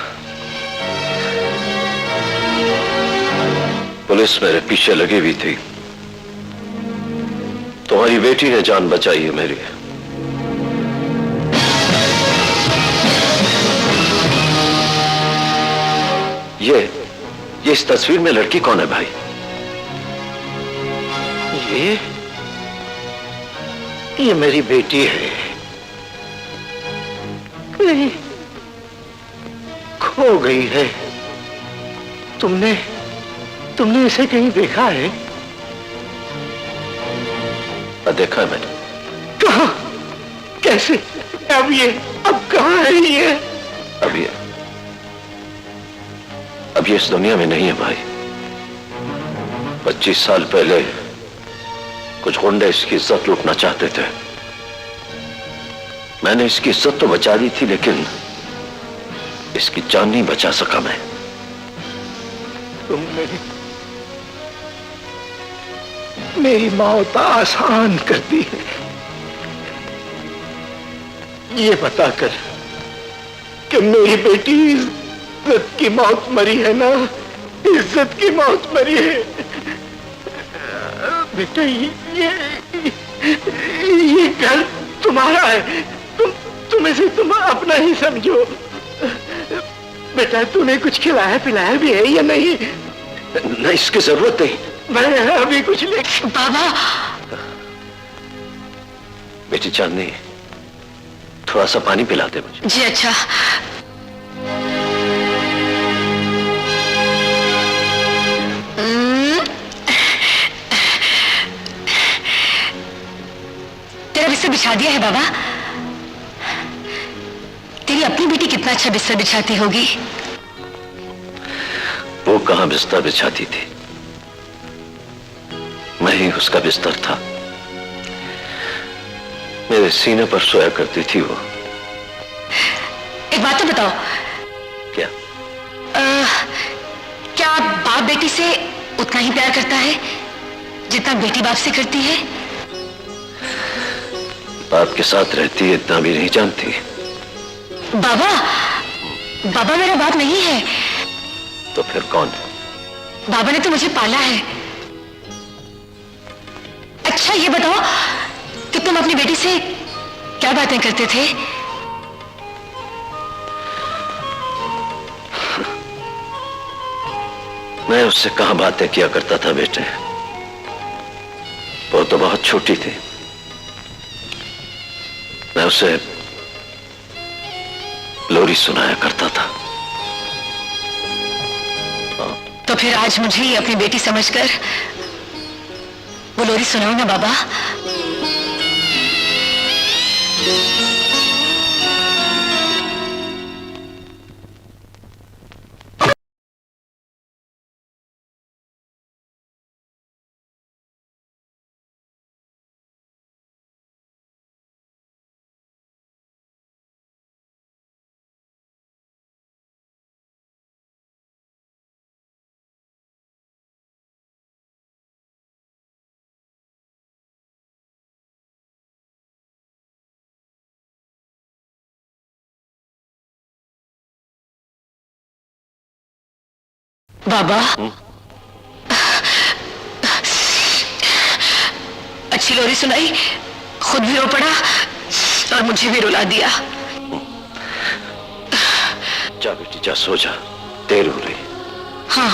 पुलिस मेरे पीछे लगी हुई थी। तुम्हारी बेटी ने जान बचाई है मेरी। ये इस तस्वीर में लड़की कौन है भाई? ये मेरी बेटी है। कहीं खो गई है। तुमने इसे कहीं देखा है? देखा है मैंने। कहाँ? कैसे? अब कहाँ है ये? अब ये इस दुनिया में नहीं है भाई। 25 साल पहले कुछ गुंडे इसकी इज्जत लूटना चाहते थे। मैंने इसकी इज्जत तो बचा दी थी, लेकिन इसकी जान नहीं बचा सका मैं। तुमने मेरी मौत आसान कर दी है। ये बताकर कि मेरी बेटी इज्जत की मौत मरी है ना, इज्जत की मौत मरी है। बेटा, ये घर तुम्हारा है। तुम इसे तुम अपना ही समझो। बेटा, तुम्हें कुछ खिलाया पिलाया भी है या नहीं? नहीं, इसकी जरूरत नहीं। मैं अभी कुछ ले। बाबा, बेटी चांदनी, थोड़ा सा पानी पिला दे मुझे। जी अच्छा। तेरा बिस्तर बिछा दिया है बाबा। तेरी अपनी बेटी कितना अच्छा बिस्तर बिछाती होगी। वो कहां बिस्तर बिछाती थी, मैं ही उसका बिस्तर था। मेरे सीने पर सोया करती थी वो। एक बात तो बताओ, क्या? क्या बाप बेटी से उतना ही प्यार करता है जितना बेटी बाप से करती है? बाप के साथ रहती है इतना भी नहीं जानती। बाबा, बाबा मेरा बाप नहीं है। तो फिर कौन है? बाबा ने तो मुझे पाला है। अच्छा ये बताओ कि तुम अपनी बेटी से क्या बातें करते थे? मैं उससे कहां बातें किया करता था बेटे, वो तो बहुत छोटी थी। मैं उसे लोरी सुनाया करता था। तो फिर आज मुझे ही अपनी बेटी समझकर वो लोरी सुनाओ ना बाबा। बाबा, अच्छी लोरी सुनाई, खुद भी रो पड़ा और मुझे भी रुला दिया। जा बेटी जा, सो जा, देर हो रही। हाँ,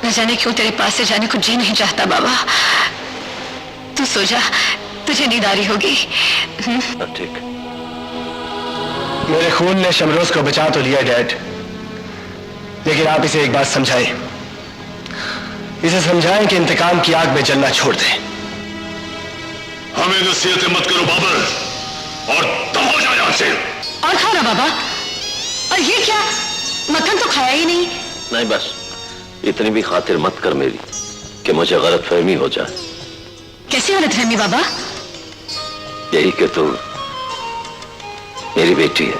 न जाने क्यों तेरे पास से जाने को जी नहीं चाहता बाबा। तू सो जा, तुझे नींद आ रही होगी। ठीक। मेरे खून ने शमरोज को बचा तो लिया डैड, लेकिन आप इसे एक बात समझाएं। इसे समझाएं कि इंतकाम की आग में जलना छोड़ दे। हमें नसीहतें मत करो बाबर, और दम हो जाओ यहां से। और खाओ ना बाबा। और ये क्या, मक्खन तो खाया ही नहीं। नहीं बस इतनी भी खातिर मत कर मेरी कि मुझे गलतफहमी हो जाए। कैसी गलतफहमी बाबा? यही कि तू मेरी बेटी है।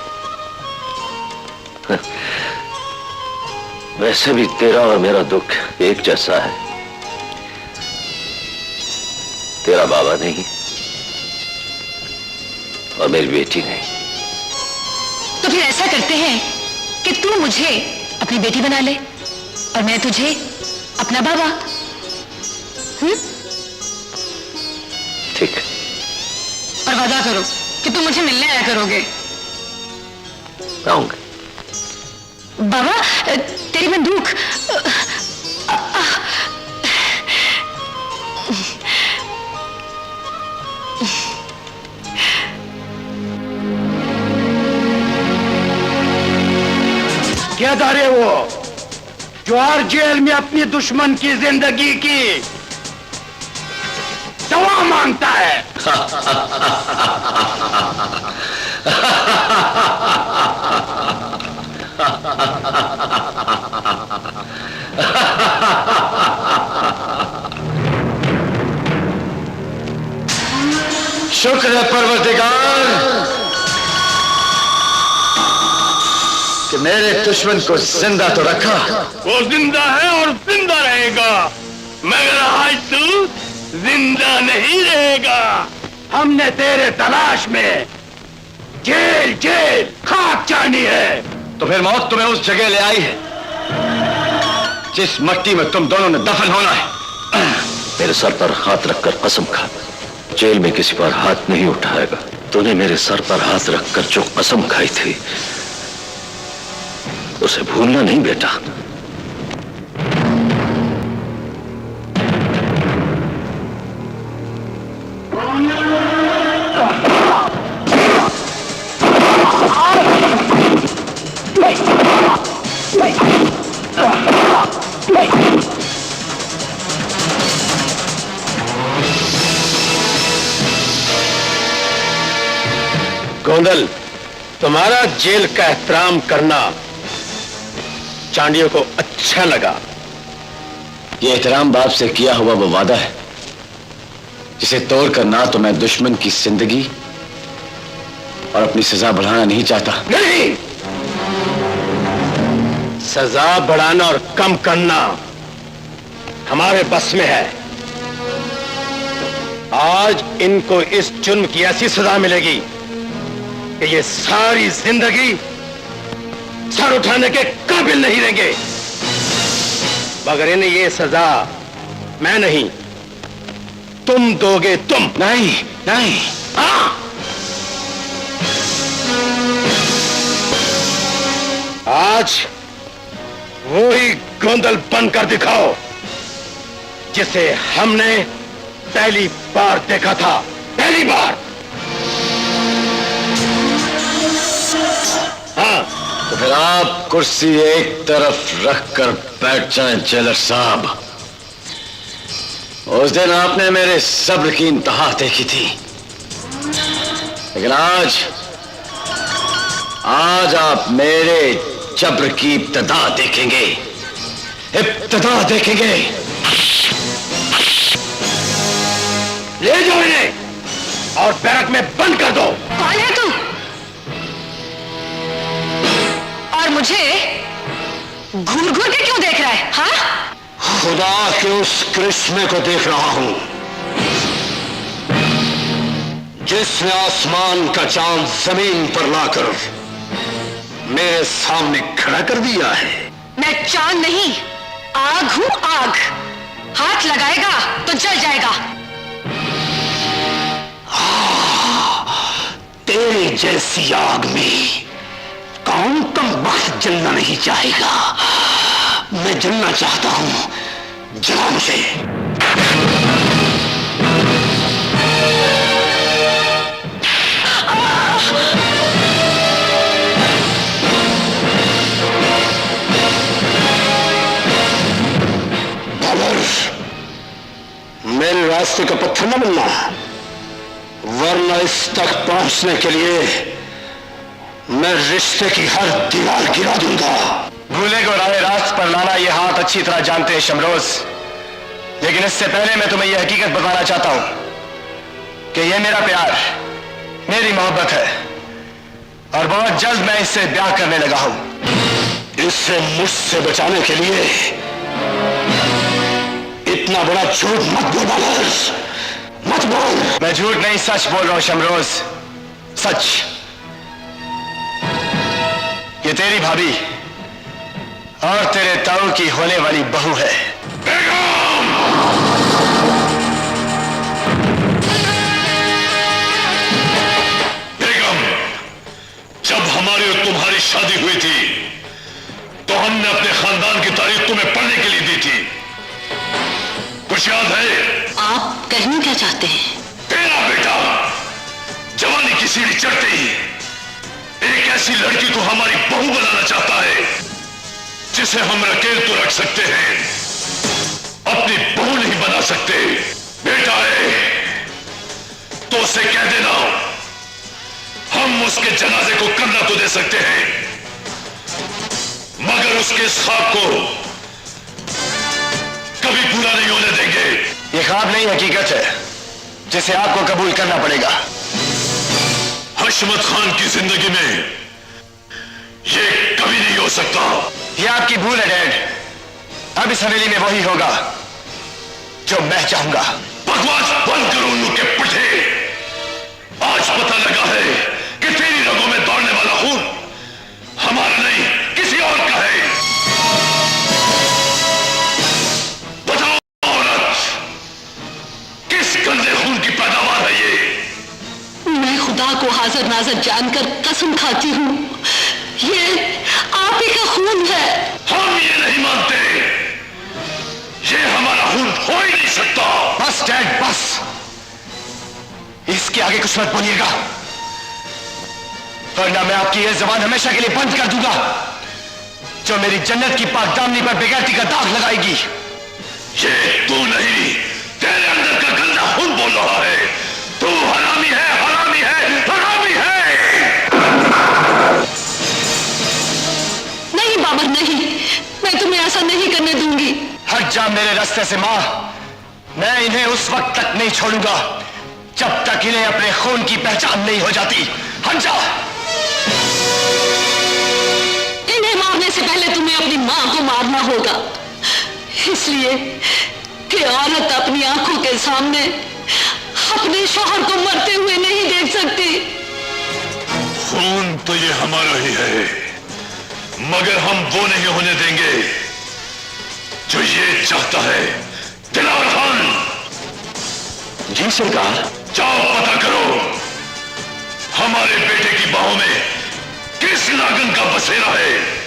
वैसे भी तेरा और मेरा दुख एक जैसा है। तेरा बाबा नहीं और मेरी बेटी नहीं। तो फिर ऐसा करते हैं कि तू मुझे अपनी बेटी बना ले और मैं तुझे अपना बाबा। ठीक है। और वादा करो कि तुम मुझे मिलने आया करोगे। आऊंगा। बाबा, तेरी बंदूक। क्या था रे वो जो हर जेल में अपनी दुश्मन की जिंदगी की दवा मांगता है? शुक्र है परवरदिगार कि मेरे दुश्मन को जिंदा तो रखा। वो जिंदा है और जिंदा रहेगा, मगर आज तू जिंदा नहीं रहेगा। हमने तेरे तलाश में जेल जेल खाक जानी है। तो फिर मौत तुम्हें उस जगह ले आई है जिस मट्टी में तुम दोनों ने दफन होना है। मेरे सर पर हाथ रखकर कसम खा, जेल में किसी पर हाथ नहीं उठाएगा। तूने मेरे सर पर हाथ रखकर जो कसम खाई थी उसे भूलना नहीं बेटा। गोंदल, तुम्हारा जेल का एहतराम करना चांडियों को अच्छा लगा। ये एहतराम बाप से किया हुआ वो वादा है जिसे तोड़कर ना तो मैं दुश्मन की जिंदगी और अपनी सजा बढ़ाना नहीं चाहता। नहीं, सजा बढ़ाना और कम करना हमारे बस में है। आज इनको इस जुर्म की ऐसी सजा मिलेगी कि ये सारी जिंदगी सर उठाने के काबिल नहीं रहेंगे। मगर इन्हें ये सजा मैं नहीं, तुम दोगे। तुम नहीं, नहीं। हाँ, आज वही गोंदल बनकर दिखाओ जिसे हमने पहली बार देखा था। पहली बार। हाँ, तो फिर आप कुर्सी एक तरफ रखकर बैठ जाएं जेलर साहब। उस दिन आपने मेरे सब्र की इंतहा देखी थी, लेकिन आज आप मेरे जब्र की इब्तिदा देखेंगे। इब्तिदा देखेंगे। ले जाओ इन्हें और बैरक में बंद कर दो। कौन है तू? और मुझे घूर घूर के क्यों देख रहा है? हाँ? खुदा के उस करिश्मे को देख रहा हूं जिसने आसमान का चांद जमीन पर लाकर मेरे सामने खड़ा कर दिया है। मैं चांद नहीं, आग हूं, आग। हाथ लगाएगा तो जल जाएगा। तेरे जैसी आग में कौन कम वक्त जलना नहीं चाहेगा। मैं जलना चाहता हूं, जला मुझे। मेरे रास्ते का पत्थर न बनना, वरना इस तक पहुंचने के लिए मैं रिश्ते की हर दीवार गिरा दूंगा। भूले को राह रास्त पर लाना ये हाथ अच्छी तरह जानते हैं शमरोज, लेकिन इससे पहले मैं तुम्हें यह हकीकत बताना चाहता हूं कि यह मेरा प्यार, मेरी मोहब्बत है और बहुत जल्द मैं इससे ब्याह करने लगा हूं। इससे मुझसे बचाने के लिए इतना बड़ा झूठ मत बोल बालर्स, मत बोल। मैं झूठ नहीं सच बोल रहा हूं शमरोज, सच। ये तेरी भाभी और तेरे ताऊ की होने वाली बहू है। बेगम, जब हमारी और तुम्हारी शादी हुई थी तो हमने अपने खानदान की तारीफ तुम्हें पढ़ने के लिए दी थी, कुछ याद है? आप कहना क्या चाहते हैं? तेरा बेटा जवानी की सीढ़ी चढ़ते ही एक ऐसी लड़की को हमारी बहू बनाना चाहता है जिसे हम अकेले तो रख सकते हैं, अपनी बहू नहीं बना सकते। बेटा है तो उसे कह देना, हम उसके जनाजे को कंधा तो दे सकते हैं मगर उसके इस ख्वाब को कभी पूरा नहीं होने देंगे। ये ख्वाब नहीं हकीकत है जिसे आपको कबूल करना पड़ेगा। हशमत खान की जिंदगी में ये कभी नहीं हो सकता। ये आपकी भूल है डैड। अब इस हवेली में वही होगा जो मैं चाहूंगा। बकवास बंद करो उल्लू के पट्टे। आज पता लगा है कि तेरी रगों में दौड़ने वाला खून हमारा नहीं किसी और का है। बताओ औरत, किस गंदे खून की पैदावार है ये? मैं खुदा को हाजिर नाजर जानकर कसम खाती हूँ, ये आप ही का खून है। हम ये नहीं मानते, ये हमारा खून हो ही नहीं सकता। बस डैड बस, इसके आगे कुछ मत बोलिएगा वरना मैं आपकी ये जबान हमेशा के लिए बंद कर दूंगा जो मेरी जन्नत की पाकदामनी पर बेगैरती का दाग लगाएगी। ये तू नहीं, तेरे अंदर का गंदा खून बोल रहा है। तू हरामी है, हरामी है, हरामी है। नहीं बाबर नहीं, मैं तुम्हें ऐसा नहीं करने दूंगी। हट जा मेरे रास्ते से माँ। मैं इन्हें उस वक्त तक नहीं छोड़ूंगा जब तक इन्हें अपने खून की पहचान नहीं हो जाती। हट जा। इन्हें मारने से पहले तुम्हें अपनी मां को मारना होगा, इसलिए कि औरत अपनी आंखों के सामने अपने शौहर को मरते हुए नहीं देख सकती। खून तो ये हमारा ही है, मगर हम वो नहीं होने देंगे जो ये चाहता है। दिलावर खान। जी सरकार। जाओ पता करो हमारे बेटे की बाहों में किस नागन का बसेरा है।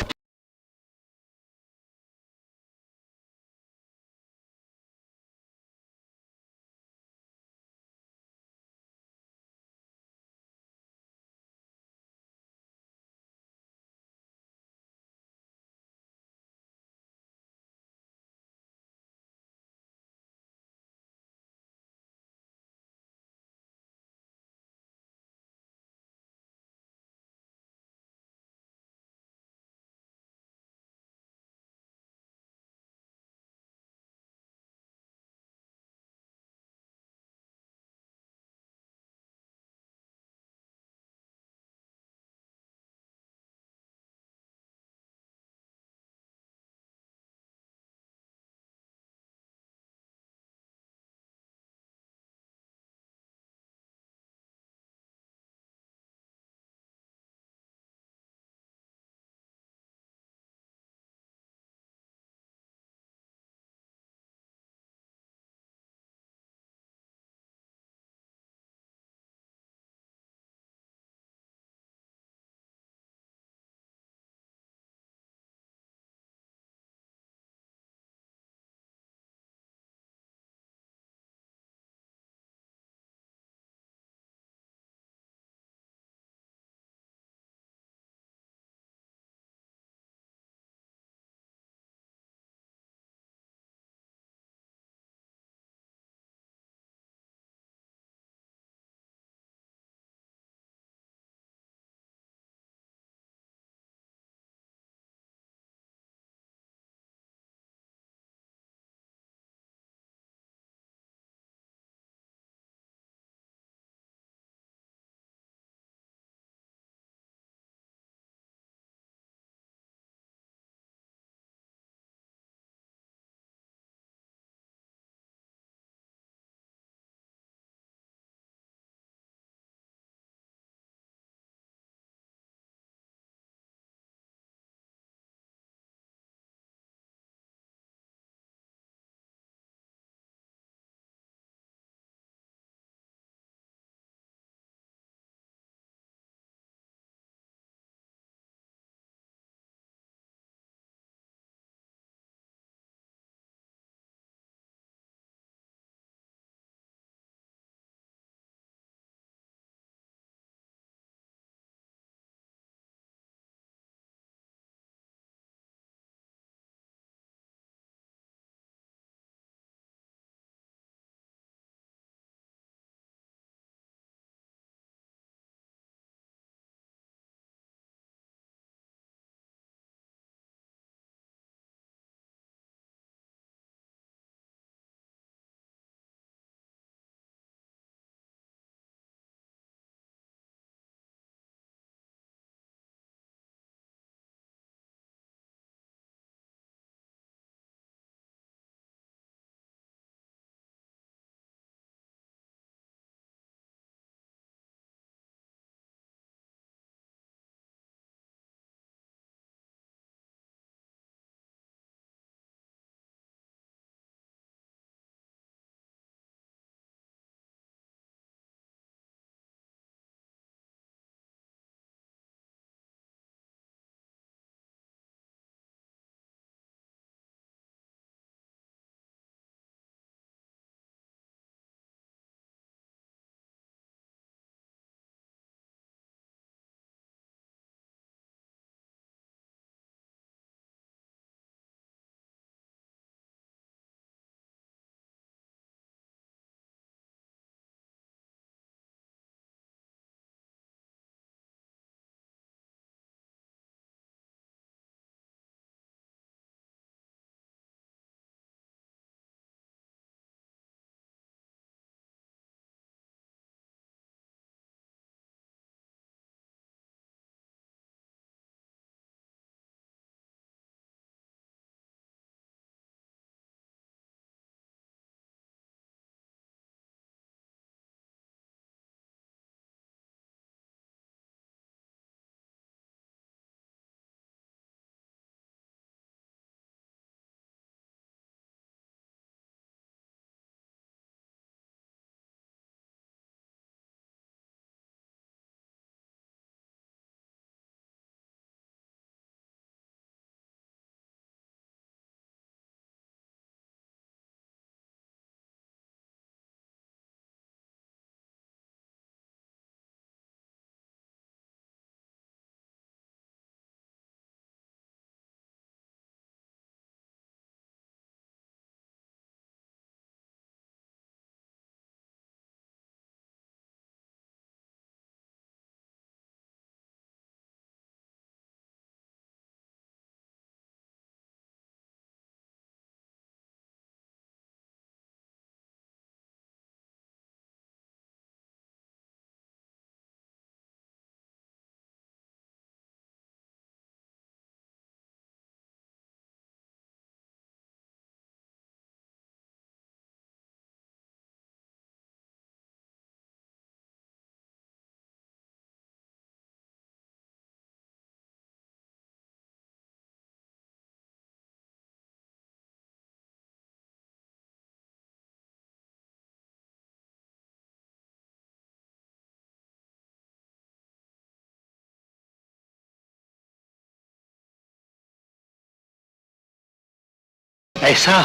ऐसा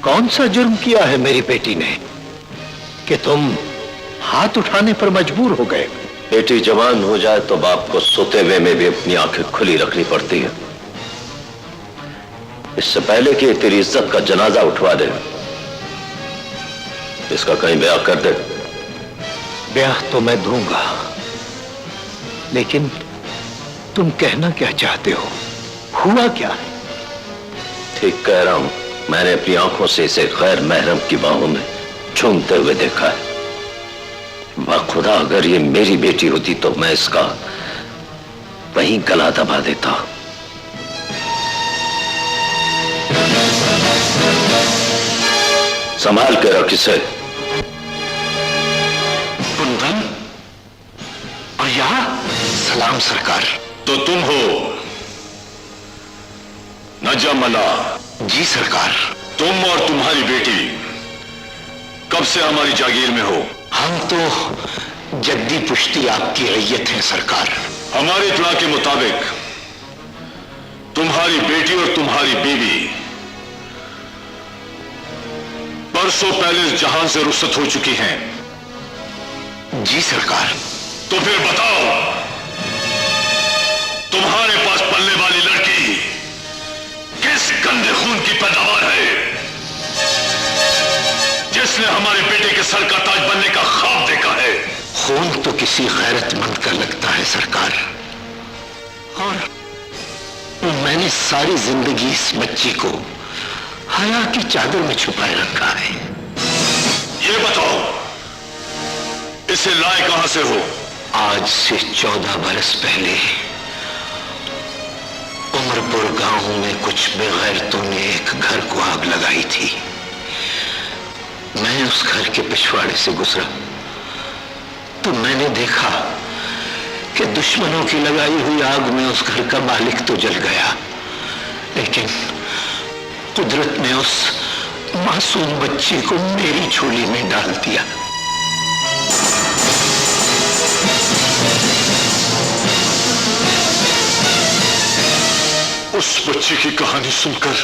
कौन सा जुर्म किया है मेरी बेटी ने कि तुम हाथ उठाने पर मजबूर हो गए? बेटी जवान हो जाए तो बाप को सोते हुए में भी अपनी आंखें खुली रखनी पड़ती है। इससे पहले कि तेरी इज्जत का जनाजा उठवा दे, इसका कहीं ब्याह कर दे। ब्याह तो मैं दूंगा, लेकिन तुम कहना क्या चाहते हो? हुआ क्या है? ठीक कह रहा हूं। मैंने अपनी आंखों से इसे गैर महरम की बाहों में झूमते हुए देखा है। खुदा, अगर ये मेरी बेटी होती तो मैं इसका वहीं गला दबा देता। संभाल के रख इसे। कुंदन, और यहाँ सलाम सरकार। तो तुम हो नजमला? जी सरकार। तुम और तुम्हारी बेटी कब से हमारी जागीर में हो? हम तो जद्दी पुश्ती आपकी रैयत हैं सरकार। हमारे इत्तला के मुताबिक तुम्हारी बेटी और तुम्हारी बीवी परसों पहले इस जहां से रुखसत हो चुकी हैं। जी सरकार। तो फिर बताओ, तुम्हारे पास पलने वाली लड़की किस गंदे खून की पैदावार है जिसने हमारे बेटे के सर का ताज बनने का ख्वाब देखा है? खून तो किसी गैरतमंद का लगता है सरकार, और मैंने सारी जिंदगी इस बच्ची को हया की चादर में छुपाए रखा है। ये बताओ, इसे लाए कहां से हो? आज से 14 बरस पहले उमरपुर गांव में कुछ बेगैरतों ने एक घर को आग लगाई थी। मैं उस घर के पिछवाड़े से गुजरा तो मैंने देखा कि दुश्मनों की लगाई हुई आग में उस घर का मालिक तो जल गया, लेकिन कुदरत ने उस मासूम बच्ची को मेरी झोली में डाल दिया। उस बच्ची की कहानी सुनकर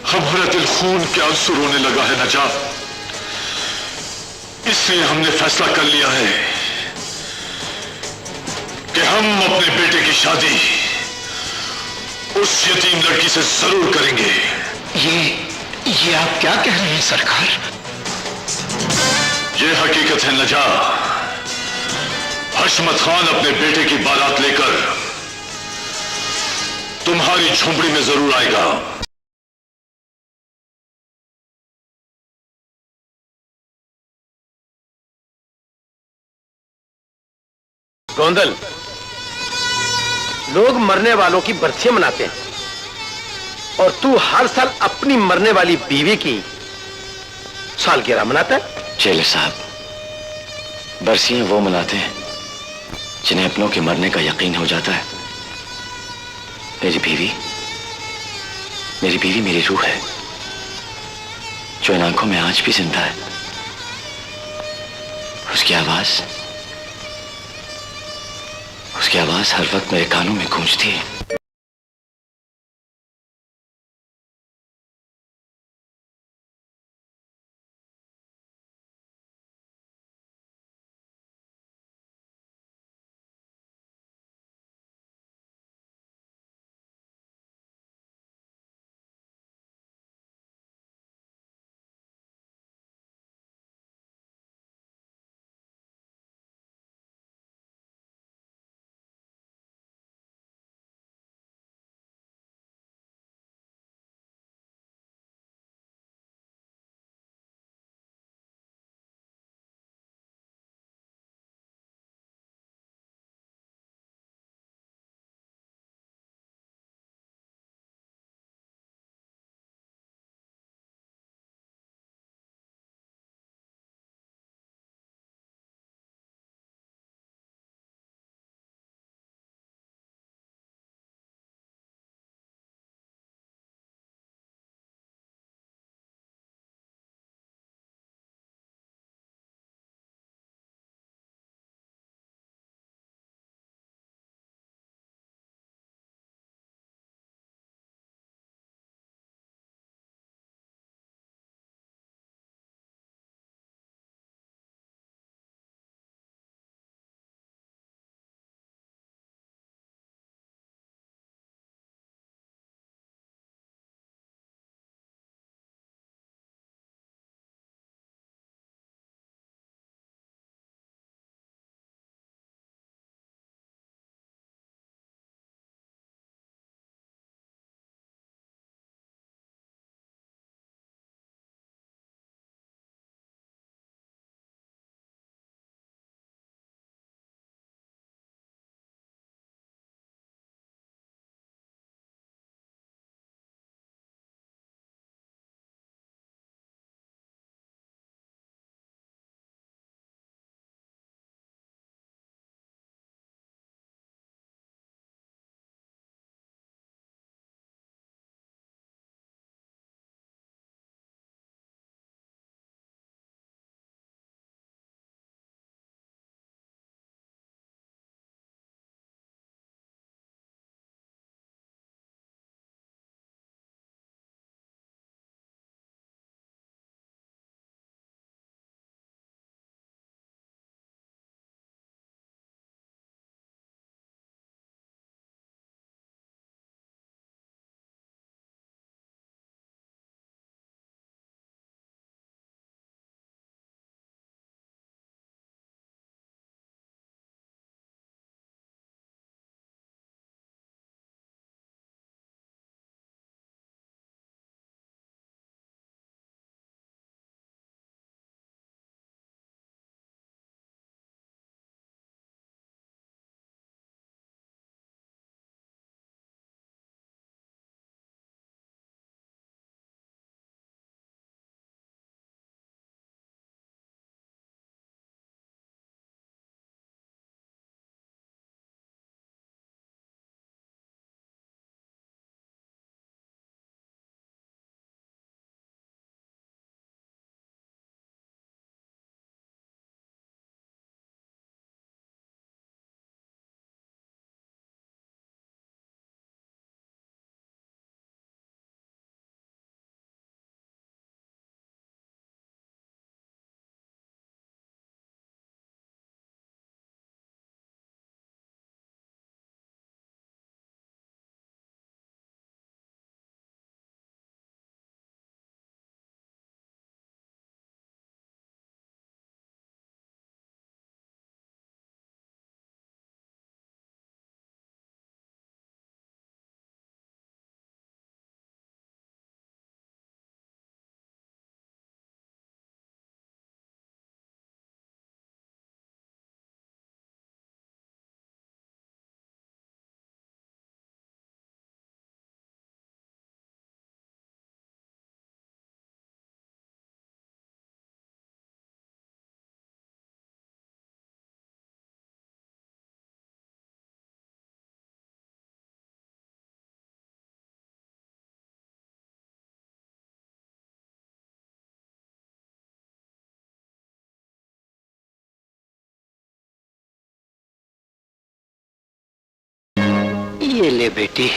हमारा दिल खून के आंसू रोने लगा है नजाफ। इसलिए हमने फैसला कर लिया है कि हम अपने बेटे की शादी उस यतीम लड़की से जरूर करेंगे। ये आप क्या कह रहे हैं सरकार? ये हकीकत है नजा। हशमत खान अपने बेटे की बारात लेकर तुम्हारी झोंपड़ी में जरूर आएगा। गोंदल, लोग मरने वालों की बर्सियां मनाते हैं और तू हर साल अपनी मरने वाली बीवी की सालगिरह मनाता है। चेले साहब, बरसियां वो मनाते हैं जिन्हें अपनों के मरने का यकीन हो जाता है। मेरी बीवी मेरी रूह है, जो इन आंखों में आज भी जिंदा है। उसकी आवाज हर वक्त मेरे कानों में गूंजती है। ये ले बेटी,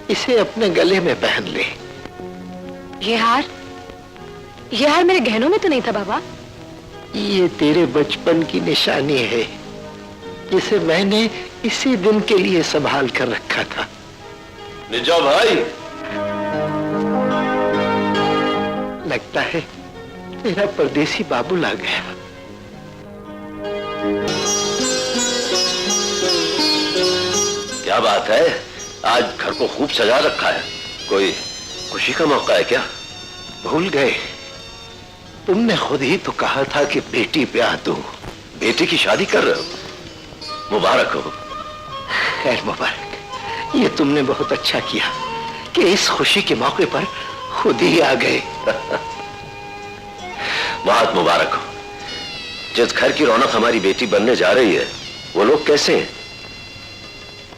इसे अपने गले में पहन ले। ये हार मेरे गहनों में तो नहीं था बाबा। ये तेरे बचपन की निशानी है, जिसे मैंने इसी दिन के लिए संभाल कर रखा था। निजा भाई, लगता है तेरा परदेसी बाबुल आ गया। क्या बात है, आज घर को खूब सजा रखा है। कोई खुशी का मौका है क्या? भूल गए? तुमने खुद ही तो कहा था कि बेटी ब्याह दो। बेटी की शादी कर रहे हो? मुबारक हो। खैर मुबारक। ये तुमने बहुत अच्छा किया कि इस खुशी के मौके पर खुद ही आ गए। बहुत मुबारक हो। जिस घर की रौनक हमारी बेटी बनने जा रही है, वो लोग कैसे हैं?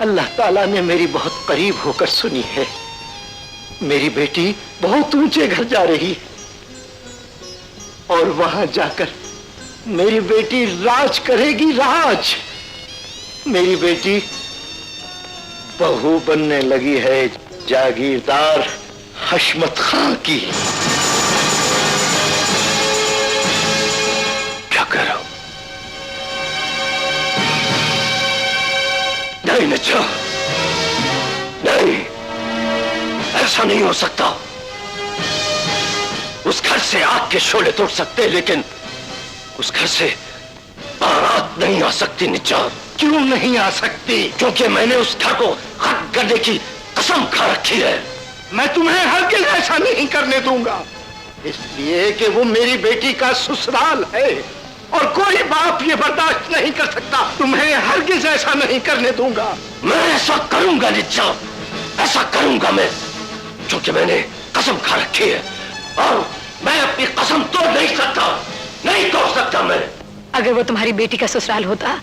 अल्लाह ताला ने मेरी बहुत करीब होकर सुनी है। मेरी बेटी बहुत ऊंचे घर जा रही है और वहां जाकर मेरी बेटी राज करेगी, राज। मेरी बेटी बहू बनने लगी है जागीरदार हशमत खां की। क्या कह रहे हो? नहीं नच्चा, नहीं, ऐसा नहीं हो सकता। उस घर से आग के शोले तोड़ सकते, लेकिन उस घर से बारात नहीं आ सकती निच्चा। क्यों नहीं आ सकती? क्योंकि मैंने उस घर को खत्म करने की कसम खा रखी है। मैं तुम्हें हरगिज़ ऐसा नहीं करने दूंगा, इसलिए कि वो मेरी बेटी का ससुराल है और कोई बाप ये बर्दाश्त नहीं कर सकता। तुम्हें हरगिज़ ऐसा नहीं करने दूंगा। मैं ऐसा करूंगा निच्चा, ऐसा करूंगा मैं, क्योंकि मैंने कसम खा रखी है और मैं अपनी कसम तोड़ नहीं सकता, नहीं तोड़ सकता मैं। अगर वो तुम्हारी बेटी का ससुराल होता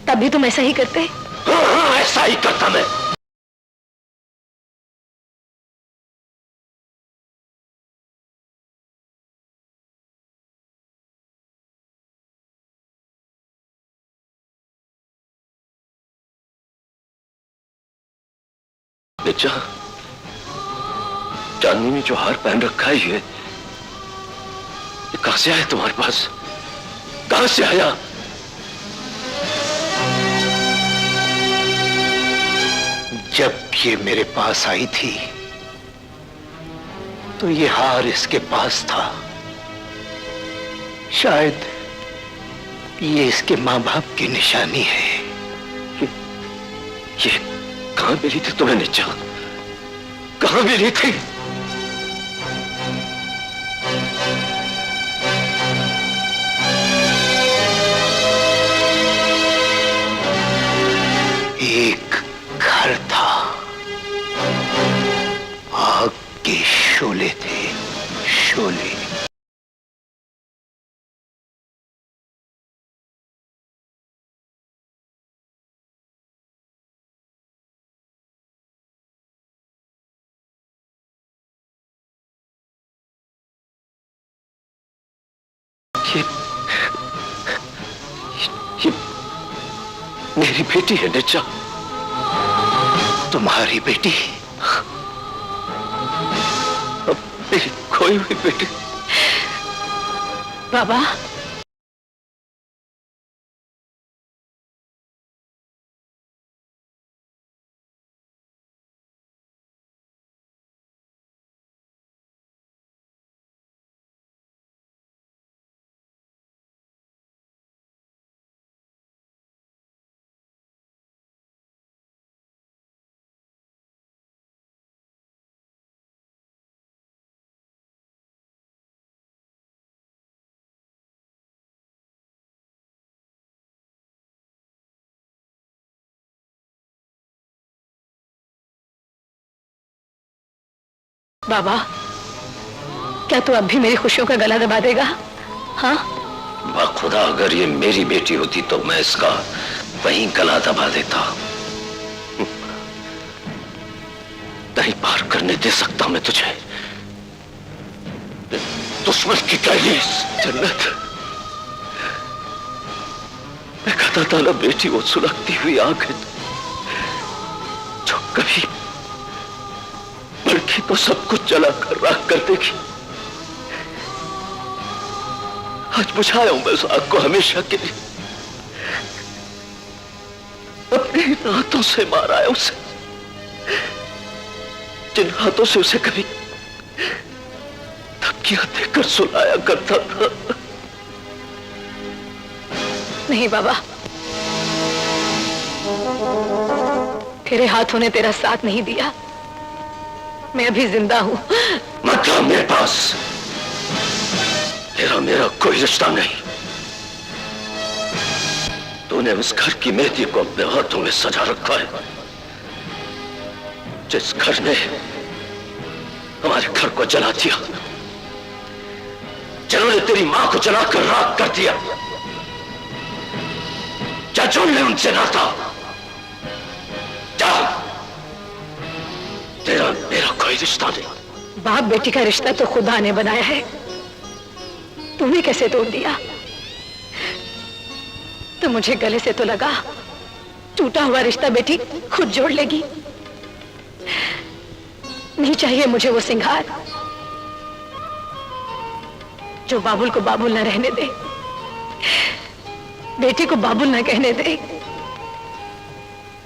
तब भी तुम ऐसा ही करते? हाँ हाँ, ऐसा ही करता मैं। निच्चा, चांदनी ने जो हार पहन रखा है ये कहां से आया तुम्हारे पास? कहां से आया? जब ये मेरे पास आई थी तो ये हार इसके पास था। शायद ये इसके मां बाप की निशानी है। ये कहां मिली थी तुम्हें निच्चा? कहां मिली थी? एक घर था, आग के शोले थे, शोले। ये मेरी बेटी है निच्चा। तुम्हारी बेटी? मेरी खोई हुई बेटी। बाबा, बाबा, क्या तू अब भी मेरी खुशियों का गला दबा देगा? हाँ? खुदा, अगर ये मेरी बेटी होती तो मैं इसका वहीं गला दबा देता। नहीं पार करने दे सकता मैं तुझे। दुश्मन की दहलीज जन्नत। मैं कहता था ना बेटी, वो सुलगती हुई आग है कभी बल्कि तो सब कुछ जलाकर राख कर देगी। आज बुझाया हूं मैं उस आग को हमेशा के लिए। अपने हाथों से मारा है उसे, जिन हाथों से उसे कभी धमकियां देकर सुलाया करता था। नहीं बाबा, तेरे हाथों ने तेरा साथ नहीं दिया। मैं अभी जिंदा हूं। मत आ मेरे पास, तेरा मेरा कोई रिश्ता नहीं। तूने उस घर की मेहंदी को अपने हाथों में सजा रखा है, जिस घर ने हमारे घर को जला दिया, जिन्होंने तेरी मां को जलाकर राख कर दिया। जा जोड़ ले उनसे नाता, जा। तेरा मेरा कोई रिश्ता नहीं। बाप बेटी का रिश्ता तो खुदा ने बनाया है, तूने कैसे तोड़ दिया? तो मुझे गले से तो लगा टूटा हुआ रिश्ता बेटी खुद जोड़ लेगी। नहीं चाहिए मुझे वो सिंगार जो बाबुल को बाबुल न रहने दे, बेटी को बाबुल न कहने दे।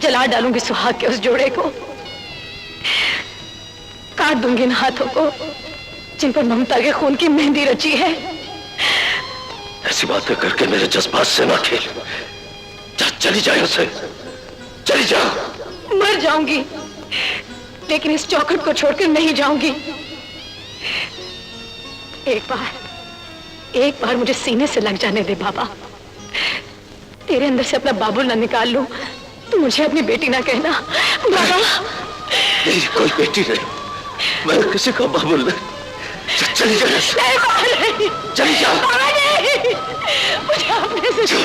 जला डालूंगी सुहाग के उस जोड़े को, काट दूंगी इन हाथों को जिन पर ममता के खून की मेहंदी रची है। ऐसी बातें करके मेरे जज्बात से ना खेल। जा, चली जा यहाँ से, चली जा। मर जाऊंगी लेकिन इस चौखट को छोड़कर नहीं जाऊंगी। एक बार मुझे सीने से लग जाने दे बाबा। तेरे अंदर से अपना बाबुल ना निकाल लूं तो मुझे अपनी बेटी ना कहना बाबा। मेरी कोई बेटी नहीं, मैं किसी का बाबुल नहीं। चली जा, चली जा। मुझे अपने से जा।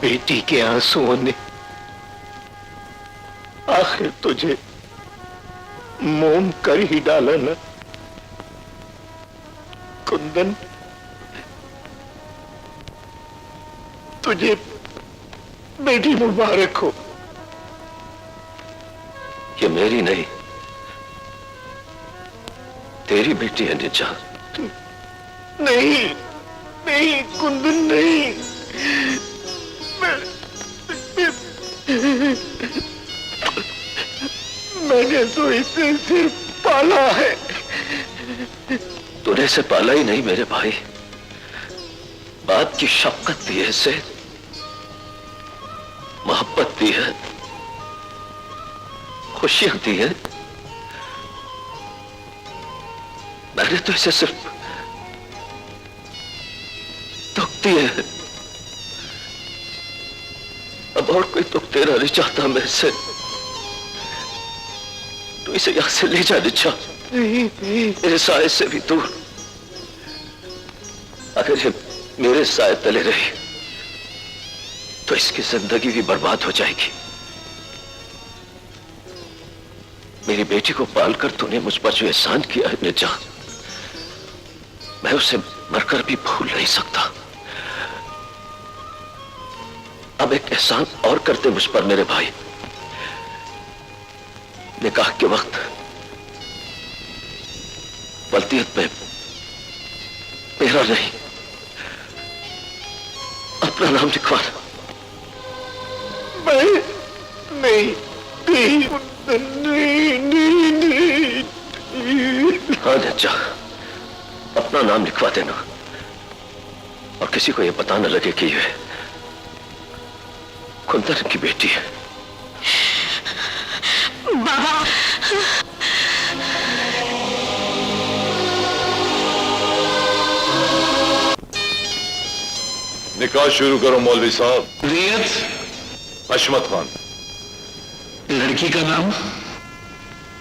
बेटी के आंसुओं ने आखिर तुझे मोम कर ही डाला ना कुंदन। तुझे बेटी मुबारक हो। ये मेरी नहीं, तेरी बेटी है निजात। नहीं नहीं कुंदन, नहीं। मैंने तो इसे सिर्फ पाला है। तूने इसे पाला ही नहीं मेरे भाई, बाप की शफकत दी है इसे, मोहब्बत दी है, खुशियां दी है, मैंने तो इसे सिर्फ दुख दिए। अब और कोई दुख देना नहीं चाहता मैं इसे। तो इसे यहां से ले जाने चाह, मेरे साए से भी दूर। अगर ये मेरे साए तले रही तो इसकी जिंदगी भी बर्बाद हो जाएगी। मेरी बेटी को पालकर तूने मुझ पर जो एहसान किया है निजा, मैं उसे मरकर भी भूल नहीं सकता। अब एक एहसान और करते मुझ पर मेरे भाई। निकाह के वक्त वल्दियत में मेरा नहीं, अपना नाम लिखवाना। नहीं। हाँ निजा, अपना नाम लिखवा देना और किसी को यह पता न लगे कि यह कुंदन की बेटी है। बाबा, निकाह शुरू करो मौलवी साहब। नियत हशमत खान। लड़की का नाम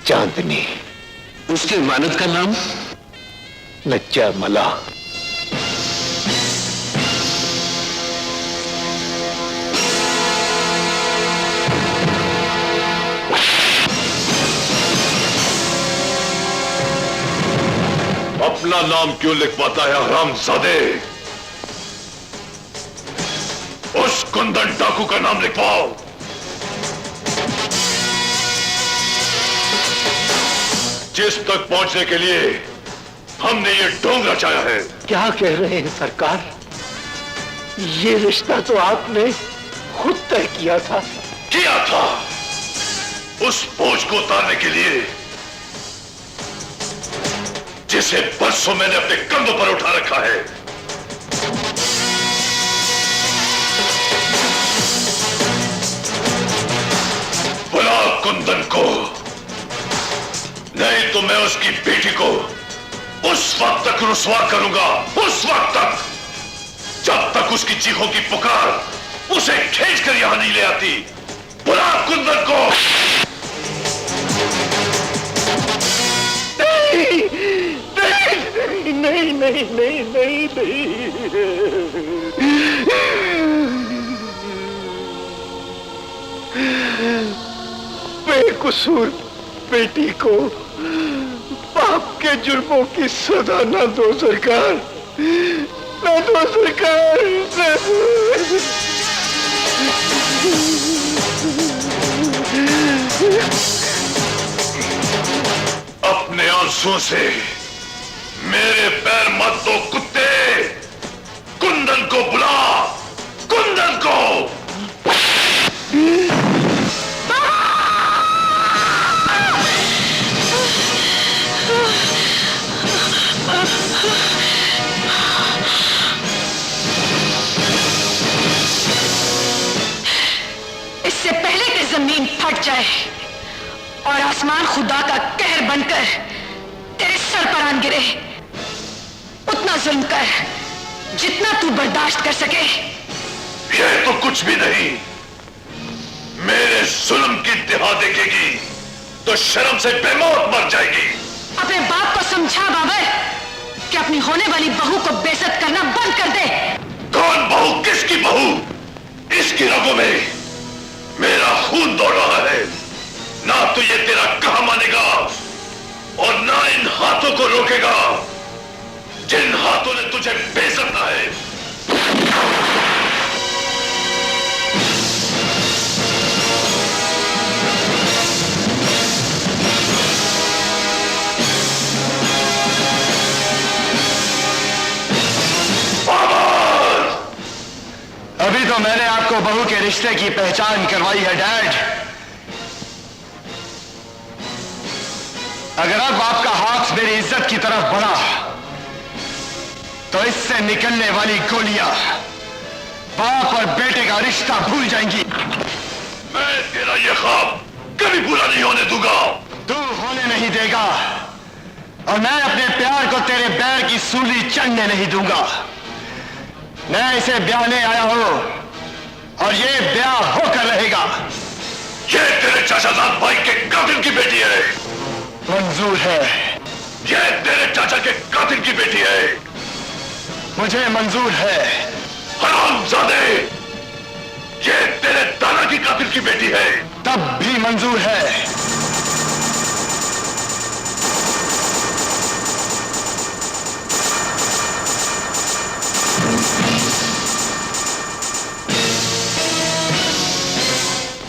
चांदनी। उसके वालिद का नाम नच्चा मला। अपना नाम क्यों लिखवाता है हरामजादे? उस कुंदन डाकू का नाम लिखवाओ। जिस तक पहुंचने के लिए हमने ये ढोंग रचाया है। क्या कह रहे हैं सरकार? ये रिश्ता तो आपने खुद तय किया था। उस बोझ को उतारने के लिए जिसे बरसों मैंने अपने कंधों पर उठा रखा है। बुला कुंदन को, नहीं तो मैं उसकी बेटी को उस वक्त तक रुसवा करूंगा, उस वक्त तक जब तक उसकी चीखों की पुकार उसे खींचकर यहां नहीं ले आती। बुला कुंदन को। नहीं। बेकसूर बेटी को पाप के जुर्मों की सजा न दो सरकार, न दो सरकार। अपने आंसुओं से मेरे पैर मत दो कुत्ते। कुंदन को बुला, कुंदन को। इससे पहले कि जमीन फट जाए और आसमान खुदा का कहर बनकर तेरे सर पर आन गिरे, उतना जुल्म कर जितना तू बर्दाश्त कर सके। ये तो कुछ भी नहीं। मेरे जुल्म की इंतहा देखेगी तो शर्म से बेमौत मर जाएगी। अपने बाप को समझा बाबर कि अपनी होने वाली बहू को बेइज्जत करना बंद कर दे। कौन बहू? किसकी बहू? इसकी रगों में मेरा खून दौड़ रहा है। ना तो ये तेरा कहा मानेगा और ना इन हाथों को रोकेगा जिन हाथों ने तुझे बेइज्जत किया है। अभी तो मैंने आपको बहू के रिश्ते की पहचान करवाई है डैड। अगर अब आपका हाथ मेरी इज्जत की तरफ बढ़ा तो इससे निकलने वाली गोलियां बाप और बेटे का रिश्ता भूल जाएंगी। मैं तेरा ये ख्वाब कभी पूरा नहीं होने दूंगा। तू होने नहीं देगा और मैं अपने प्यार को तेरे पैर की सूली चढ़ने नहीं दूंगा। मैं इसे ब्याहने आया हूं और ये ब्याह होकर रहेगा। ये तेरे चाचाजाद भाई के कातिल की बेटी है। मंजूर है। ये तेरे चाचा के कातिल की बेटी है। मुझे मंजूर है। हरामजादे, ये तेरे दादा की कातिल की बेटी है। तब भी मंजूर है।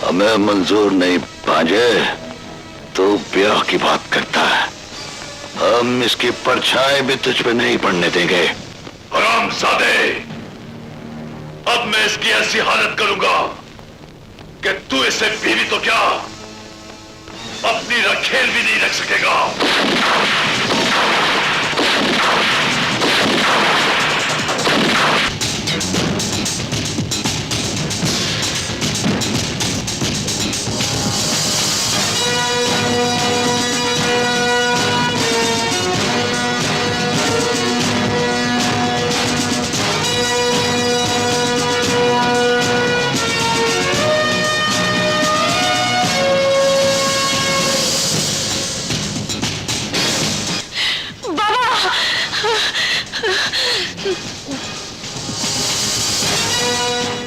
हमें मंजूर नहीं भांजे, तो ब्याह की बात करता है। हम इसकी परछाई भी तुझ पे नहीं पड़ने देंगे। हरामजादे, अब मैं इसकी ऐसी हालत करूंगा कि तू इसे बीवी तो क्या अपनी रखेल भी नहीं रख सकेगा।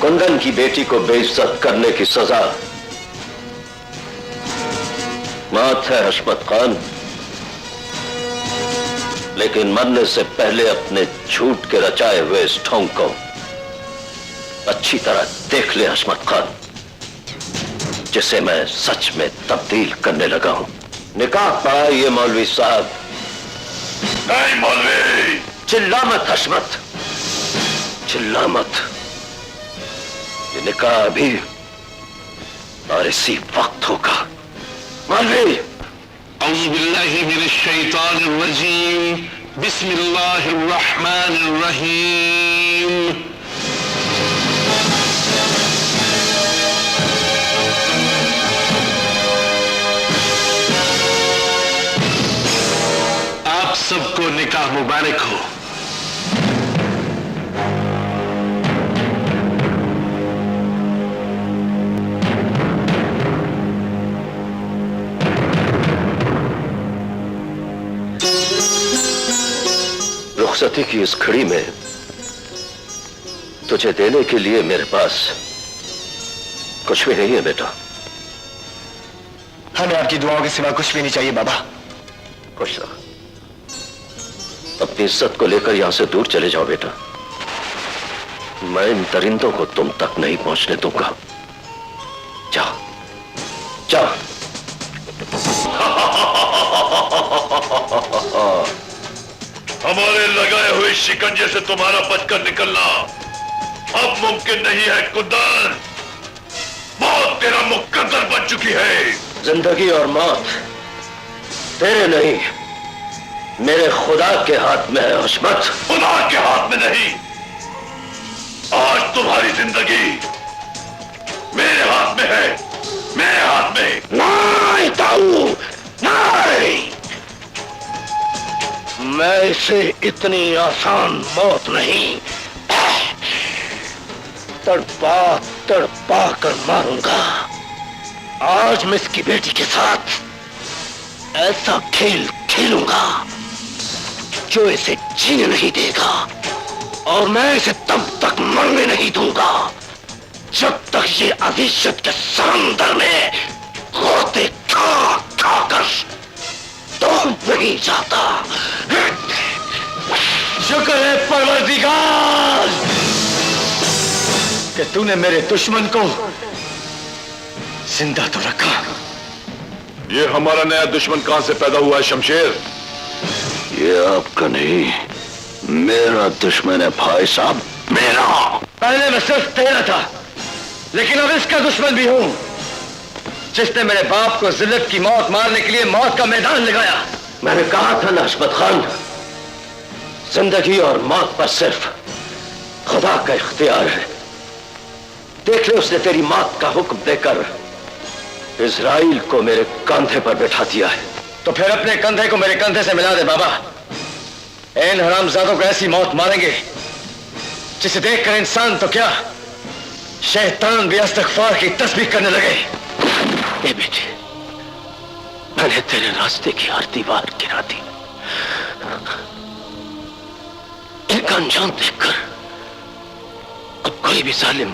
कुंदन की बेटी को बेइज्जत करने की सजा मौत है हशमत खान, लेकिन मरने से पहले अपने झूठ के रचाए हुए इस ढोंग को अच्छी तरह देख ले हशमत खान, जिसे मैं सच में तब्दील करने लगा हूं। निकाह पढ़ा ये मौलवी साहब। नहीं मौलवी। चिल्ला मत हशमत, चिल्ला मत। ये निकाह अभी और इसी वक्त होगा। मौलवी। औज़ु बिल्लाहि मिनश शैतानिर रजीम, बिस्मिल्लाहिर रहमानिर रहीम। आप सबको निकाह मुबारक हो। रुखसती की इस घड़ी में तुझे देने के लिए मेरे पास कुछ भी नहीं है बेटा। हमें आपकी दुआओं के सिवा कुछ भी नहीं चाहिए बाबा। खुश रहो, अपनी इज्जत को लेकर यहां से दूर चले जाओ बेटा। मैं इन दरिंदों को तुम तक नहीं पहुंचने दूंगा। जाओ जाओ। हमारे लगाए हुए शिकंजे से तुम्हारा बचकर निकलना अब मुमकिन नहीं है कुंदन। मौत तेरा मुकद्दर बन चुकी है। जिंदगी और मौत तेरे नहीं, मेरे खुदा के हाथ में है हशमत। खुदा के हाथ में नहीं, आज तुम्हारी जिंदगी मेरे हाथ में है, मेरे हाथ में। नहीं ताऊ, नहीं। मैं इसे इतनी आसान मौत नहीं, तड़पा तड़पा कर मारूंगा। आज मैं इसकी बेटी के साथ ऐसा खेल खेलूंगा जो इसे जीने नहीं देगा, और मैं इसे तब तक मरने नहीं दूंगा जब तक ये अजियत के समंदर में गोते खा खाकर डूब नहीं जाता। शुक्र है परवरदिगार कि तूने मेरे दुश्मन को जिंदा तो रखा। ये हमारा नया दुश्मन कहां से पैदा हुआ है शमशेर? ये आपका नहीं, मेरा दुश्मन है भाई साहब, मेरा। पहले मैं सिर्फ तेरा था, लेकिन अब इसका दुश्मन भी हूं, जिसने मेरे बाप को जिल्लत की मौत मारने के लिए मौत का मैदान लगाया। मैंने कहा था ना हशमत खान, जिंदगी और मौत पर सिर्फ खुदा का इख्तियार है। देख ले, उसने तेरी मौत का हुक्म देकर इजराइल को मेरे कंधे पर बैठा दिया है। तो फिर अपने कंधे को मेरे कंधे से मिला दे बाबा। इन हरामजादों को ऐसी मौत मारेंगे जिसे देखकर इंसान तो क्या, शैतान भी इस्तिग़फ़ार की तस्बीह करने लगे। ए बेटे, मैंने तेरे रास्ते की हर दीवार गिरा दी। इनका अंजाम देखकर अब कोई भी जालिम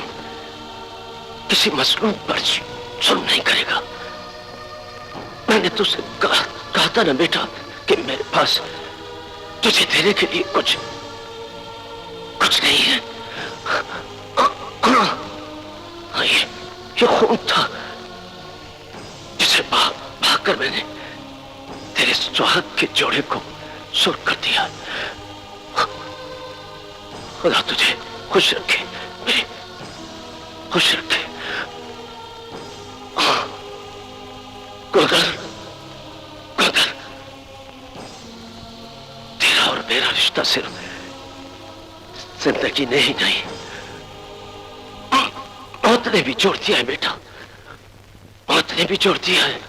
किसी मसलूब पर जुल्म नहीं करेगा। मैंने तुझसे कहा था ना बेटा कि मेरे पास तुझे देने के लिए कुछ नहीं है। ये खून था जिसे भागकर मैंने तेरे सुहाग के जोड़े को सुर्ख कर दिया। खुदा तुझे खुश रखे मेरे, खुश रखे। गोदर, गोदर, तेरा और मेरा रिश्ता सिर्फ जिंदगी नहीं, मौत ने भी जोड़ दिया है बेटा, मौत ने भी जोड़ दिया है।